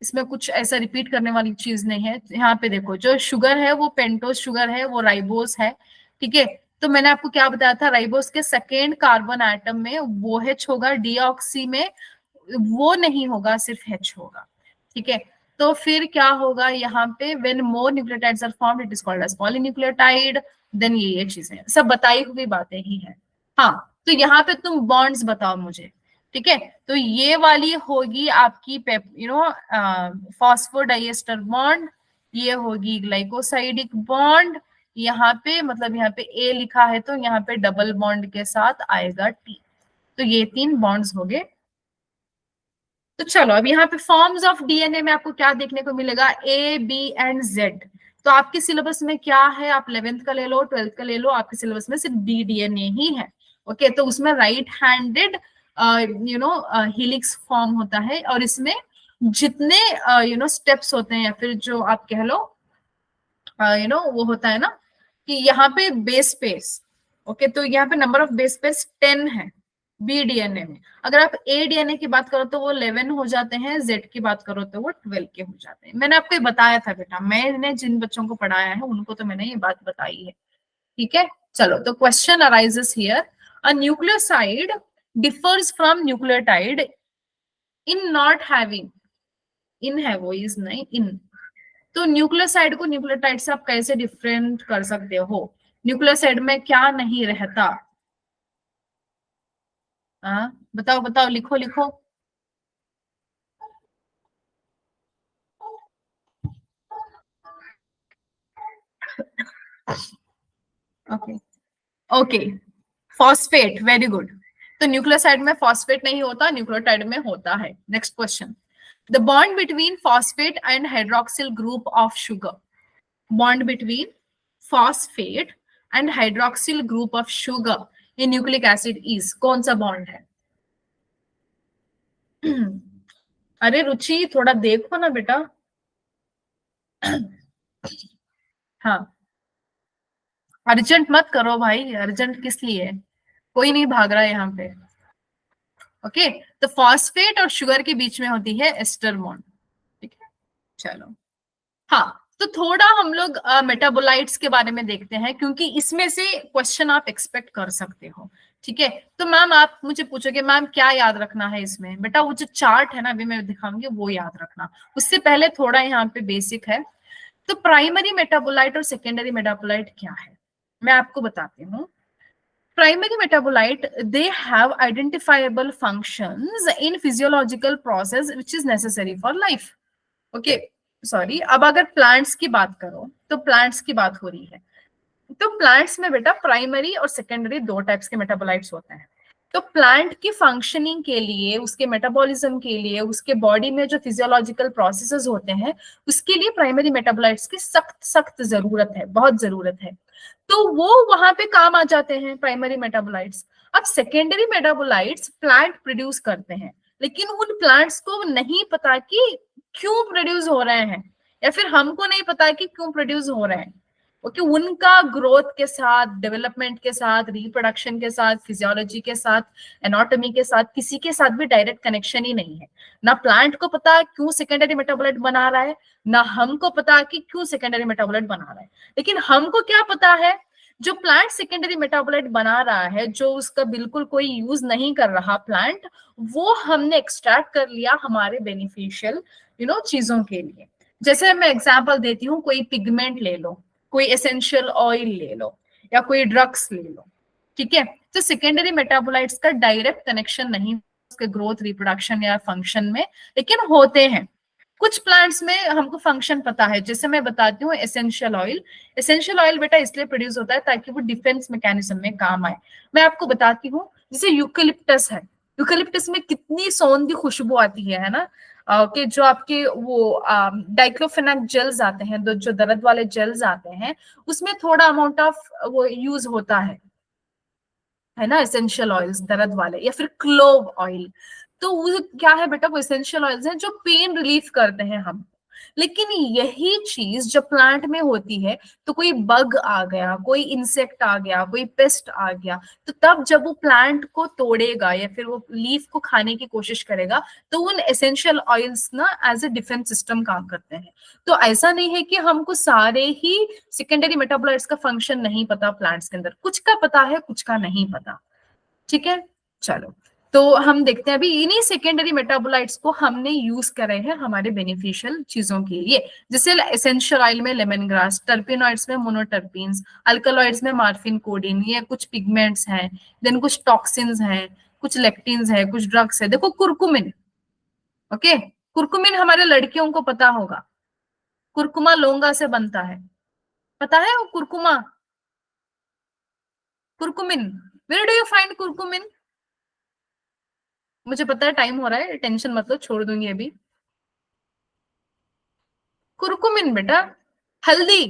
इसमें कुछ ऐसा रिपीट करने वाली चीज नहीं है। यहाँ पे देखो, जो शुगर है वो पेंटोज शुगर है, वो राइबोस है। ठीक है, तो मैंने आपको क्या बताया था? राइबोस के सेकेंड कार्बन एटम में वो एच होगा, डीऑक्सी में वो नहीं होगा, सिर्फ एच होगा। ठीक है, तो फिर क्या होगा यहाँ पे? When more nucleotides are formed it is called as polynucleotide. Then ये चीजें सब बताई हुई बातें ही है। हाँ, तो यहाँ पे तुम बॉन्ड्स बताओ मुझे। ठीक है, तो ये वाली होगी आपकी फॉस्फोडाइएस्टर बॉन्ड, ये होगी ग्लाइकोसाइडिक बॉन्ड। यहाँ पे मतलब यहाँ पे ए लिखा है तो यहाँ पे डबल बॉन्ड के साथ आएगा टी। तो ये तीन बॉन्ड्स हो गए। तो चलो, अब यहाँ पे फॉर्म्स ऑफ डीएनए में आपको क्या देखने को मिलेगा? ए, बी एंड जेड। तो आपके सिलेबस में क्या है? आप 11th का ले लो, 12th का ले लो, आपके सिलेबस में सिर्फ बी डीएनए ही है। ओके, तो उसमें राइट हैंडेड हीलिक्स फॉर्म होता है, और इसमें जितने स्टेप्स होते हैं, या फिर जो आप कह लो वो होता है ना कि यहाँ पे बेस पेयर्स। ओके, तो यहाँ पे नंबर ऑफ बेस पेयर्स 10 है बी डीएनए में। अगर आप ए डीएनए की बात करो तो वो 11 हो जाते हैं, जेड की बात करो तो वो 12 के हो जाते हैं। मैंने आपको ये बताया था बेटा, मैंने जिन बच्चों को पढ़ाया है उनको तो मैंने ये बात बताई है। ठीक है, चलो, तो question arises here, a nucleoside differs from nucleotide in not having, इन है वो, इज नहीं, इन। तो न्यूक्लियोसाइड को न्यूक्लियोटाइड से आप कैसे डिफरेंट कर सकते हो? न्यूक्लियोसाइड में क्या नहीं रहता? हाँ, बताओ बताओ, लिखो लिखो। Okay, okay, phosphate, very good. तो न्यूक्लियोसाइड में फॉस्फेट नहीं होता, न्यूक्लियोटाइड में होता है। Next question, the bond between phosphate and hydroxyl group of sugar. Bond between phosphate and hydroxyl group of sugar in nucleic acid is, कौन सा bond है? अरे रुचि, थोड़ा देखो ना बेटा। हाँ, अर्जेंट मत करो भाई, अर्जेंट किस लिए? कोई नहीं भाग रहा है यहाँ पे। ओके, तो फॉस्फेट और शुगर के बीच में होती है एस्टर बॉन्ड। ठीक है, चलो। हाँ, तो थोड़ा हम लोग मेटाबोलाइट्स के बारे में देखते हैं, क्योंकि इसमें से क्वेश्चन आप एक्सपेक्ट कर सकते हो। ठीक है, तो मैम आप मुझे पूछोगे मैम क्या याद रखना है इसमें? बेटा वो जो चार्ट है ना, अभी मैं दिखाऊंगी वो याद रखना। उससे पहले थोड़ा यहाँ पे बेसिक है। तो प्राइमरी मेटाबोलाइट और सेकेंडरी मेटाबोलाइट क्या है, मैं आपको बताती हूँ। Primary metabolite, they have identifiable functions in physiological process which is necessary for life. Okay, sorry, अब अगर प्लांट्स की बात करो तो प्लांट्स की बात हो रही है, तो प्लांट्स में बेटा प्राइमरी और सेकेंडरी दो टाइप्स के मेटाबोलाइट्स होते हैं। तो प्लांट की फंक्शनिंग के लिए, उसके मेटाबॉलिज्म के लिए, उसके बॉडी में जो फिजियोलॉजिकल प्रोसेसेस होते हैं, उसके लिए प्राइमरी मेटाबोलाइट्स की सख्त सख्त जरूरत है, बहुत जरूरत है। तो वो वहां पे काम आ जाते हैं प्राइमरी मेटाबोलाइट्स। अब सेकेंडरी मेटाबोलाइट्स प्लांट प्रोड्यूस करते हैं, लेकिन उन प्लांट्स को नहीं पता कि क्यों प्रोड्यूस हो रहे हैं, या फिर हमको नहीं पता कि क्यों प्रोड्यूस हो रहे हैं। ओके, उनका ग्रोथ के साथ, डेवलपमेंट के साथ, रिप्रोडक्शन के साथ, फिजियोलॉजी के साथ, एनाटॉमी के साथ, किसी के साथ भी डायरेक्ट कनेक्शन ही नहीं है। ना प्लांट को पता क्यों सेकेंडरी मेटाबोलाइट बना रहा है, ना हमको पता कि क्यों सेकेंडरी मेटाबोलाइट बना रहा है। लेकिन हमको क्या पता है, जो प्लांट सेकेंडरी मेटाबोलाइट बना रहा है, जो उसका बिल्कुल कोई यूज नहीं कर रहा प्लांट, वो हमने एक्सट्रैक्ट कर लिया हमारे बेनिफिशियल चीजों के लिए। जैसे मैं एग्जांपल देती हूँ, कोई पिगमेंट ले लो, कोई एसेंशियल ऑयल ले लो, या कोई ड्रग्स ले लो, ठीक है। तो सेकेंडरी मेटाबोलाइट्स का डायरेक्ट कनेक्शन नहीं उसके ग्रोथ, रिप्रोडक्शन या फंक्शन में, लेकिन होते हैं। कुछ प्लांट्स में हमको फंक्शन पता है, जैसे मैं बताती हूँ एसेंशियल ऑयल। एसेंशियल ऑयल बेटा इसलिए प्रोड्यूस होता है ताकि वो डिफेंस मैकेनिज्म में काम आए। मैं आपको बताती हूँ, जैसे यूकेलिप्टस है, यूकेलिप्टस में कितनी सौंधी खुशबू आती है ना। कि जो आपके वो डाइक्लोफेनाक जेल्स आते हैं, जो दर्द वाले जेल्स आते हैं, उसमें थोड़ा अमाउंट ऑफ वो यूज होता है ना, एसेंशियल ऑयल्स दर्द वाले, या फिर क्लोव ऑयल। तो वो क्या है बेटा, वो एसेंशियल ऑयल्स हैं जो पेन रिलीफ करते हैं हम। लेकिन यही चीज जब प्लांट में होती है, तो कोई बग आ गया, कोई इंसेक्ट आ गया, कोई पेस्ट आ गया, तो तब जब वो प्लांट को तोड़ेगा या फिर वो लीफ को खाने की कोशिश करेगा, तो उन एसेंशियल ऑयल्स ना एज ए डिफेंस सिस्टम काम करते हैं। तो ऐसा नहीं है कि हमको सारे ही सेकेंडरी मेटाबोलाइट्स का फंक्शन नहीं पता प्लांट्स के अंदर, कुछ का पता है, कुछ का नहीं पता, ठीक है। चलो, तो हम देखते हैं अभी इन्हीं सेकेंडरी मेटाबोलाइट्स को हमने यूज करे हैं हमारे बेनिफिशियल चीजों के लिए। जैसे एसेंशियल ऑयल में लेमन ग्रास, टर्पिनॉइड्स में मोनोटर्पिन्स, अल्कलॉइड्स में मार्फिन, कोडिन, ये कुछ पिगमेंट्स हैं, देन कुछ टॉक्सिन्स हैं, कुछ लेक्टिन्स है, कुछ ड्रग्स है। देखो कुरकुमिन, ओके, कुरकुमिन हमारे लड़कियों को पता होगा, कुरकुमा लौंगा से बनता है, पता है वो curcuma, curcumin. Where do you find curcumin? मुझे पता है टाइम हो रहा है, टेंशन मत लो, छोड़ दूंगी अभी। कुरकुमिन बेटा, हल्दी।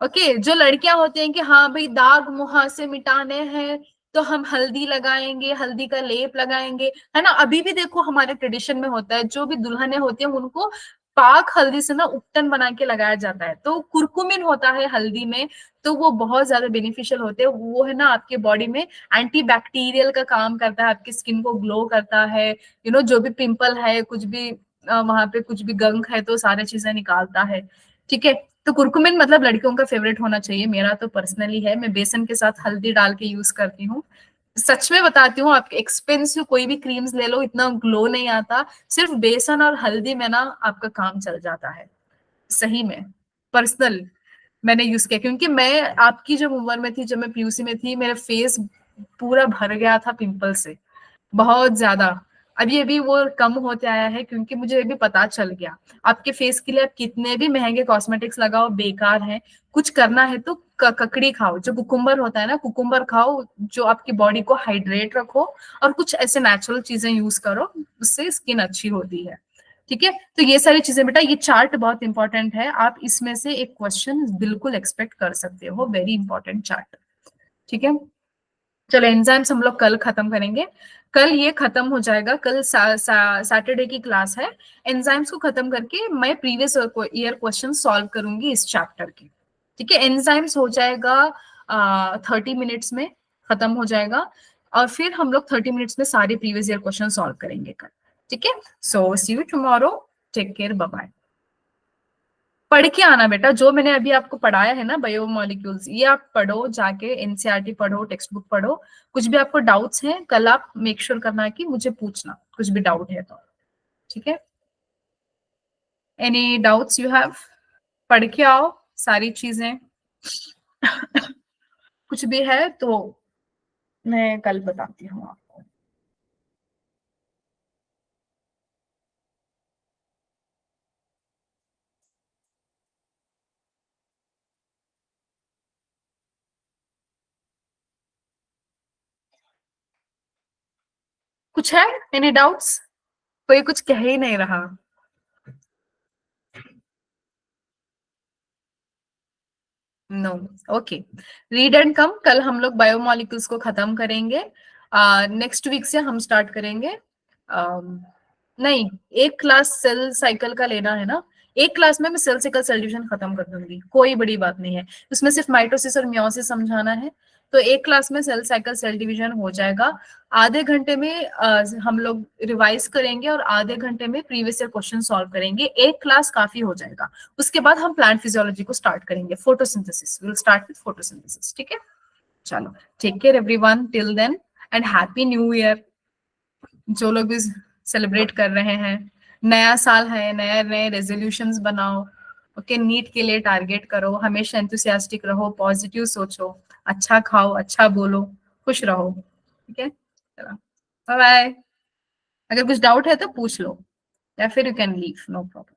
ओके, जो लड़कियां होती हैं कि हाँ भाई दाग मुहां से मिटाने हैं, तो हम हल्दी लगाएंगे, हल्दी का लेप लगाएंगे, है ना। अभी भी देखो हमारे ट्रेडिशन में होता है, जो भी दुल्हनें होती हैं उनको पाक हल्दी से ना उपटन बना के लगाया जाता है, तो कुरकुमिन होता है हल्दी में। तो वो बहुत ज्यादा बेनिफिशियल होते हैं, वो है ना आपके बॉडी में एंटी बैक्टीरियल का काम करता है, आपकी स्किन को ग्लो करता है, जो भी पिंपल है, कुछ भी वहां पे कुछ भी गंग है, तो सारी चीजें निकालता है, ठीक है। तो कुरकुमिन मतलब लड़कियों का फेवरेट होना चाहिए, मेरा तो पर्सनली है, मैं बेसन के साथ हल्दी डाल के यूज करती हूँ। सच में बताती हूँ, आप एक्सपेंसिव कोई भी क्रीम्स ले लो, इतना ग्लो नहीं आता, सिर्फ बेसन और हल्दी में ना आपका काम चल जाता है, सही में। पर्सनल मैंने यूज किया, क्योंकि मैं आपकी जब उम्र में थी, जब मैं पीयूसी में थी, मेरा फेस पूरा भर गया था पिंपल से, बहुत ज्यादा। अभी अभी वो कम होते आया है, क्योंकि मुझे अभी पता चल गया आपके फेस के लिए आप कितने भी महंगे कॉस्मेटिक्स लगाओ बेकार है। कुछ करना है तो ककड़ी खाओ, जो कुकुम्बर होता है ना, कुकुम्बर खाओ, जो आपकी बॉडी को हाइड्रेट रखो, और कुछ ऐसे नेचुरल चीजें यूज करो, उससे स्किन अच्छी होती है, ठीक है। तो ये सारी चीजें बेटा, ये चार्ट बहुत इंपॉर्टेंट है, आप इसमें से एक क्वेश्चन बिल्कुल एक्सपेक्ट कर सकते हो, वेरी इंपॉर्टेंट चार्ट, ठीक है। चलो, एंजाइम्स हम लोग कल खत्म करेंगे, कल ये खत्म हो जाएगा, कल सैटरडे की क्लास है। एंजाइम्स को खत्म करके मैं प्रीवियस ईयर क्वेश्चन सॉल्व करूंगी इस चैप्टर के, ठीक है। एंजाइम्स हो जाएगा 30 मिनट्स में खत्म हो जाएगा, और फिर हम लोग 30 मिनट्स में सारे प्रीवियस ईयर क्वेश्चन सॉल्व करेंगे कल, ठीक है। So see you tomorrow, take care, bye bye. पढ़ के आना बेटा, जो मैंने अभी आपको पढ़ाया है ना बायोमोलिक्यूल्स, ये आप पढ़ो, जाके एनसीईआरटी पढ़ो, टेक्स्ट बुक पढ़ो। कुछ भी आपको डाउट्स हैं, कल आप मेक श्योर करना कि मुझे पूछना, कुछ भी डाउट है तो, ठीक है। Any doubts you have? पढ़ के आओ सारी चीजें। कुछ भी है तो मैं कल बताती हूँ आपको। कुछ है? Any doubts? कोई कुछ कह ही नहीं रहा। No. Okay, read and come. कल हम लोग बायोमोलिक्यूल्स को खत्म करेंगे। नेक्स्ट वीक से हम स्टार्ट करेंगे। नहीं, एक क्लास सेल साइकिल का लेना है ना। एक क्लास में मैं सेल साइकिल सेल डिवीजन खत्म कर दूंगी, कोई बड़ी बात नहीं है। उसमें सिर्फ माइटोसिस और मियोसिस समझाना है। तो एक क्लास में सेल साइकिल सेल डिवीजन हो जाएगा। आधे घंटे में हम लोग रिवाइज करेंगे और आधे घंटे में प्रीवियस ईयर क्वेश्चन सॉल्व करेंगे। एक क्लास काफी हो जाएगा। उसके बाद हम प्लांट फिजियोलॉजी को स्टार्ट करेंगे, photosynthesis. Will start with photosynthesis, ठीक है? चलो, take care everyone till then, and happy new year. जो लोग भी सेलिब्रेट कर रहे हैं, नया साल है, नए नए रेजोल्यूशंस बनाओ। ओके, नीट के लिए टारगेट करो, हमेशा एंथुसियास्टिक रहो, पॉजिटिव सोचो, अच्छा खाओ, अच्छा बोलो, खुश रहो। ठीक है, चलो, बाय बाय। अगर कुछ डाउट है तो पूछ लो, या फिर you can leave, no problem.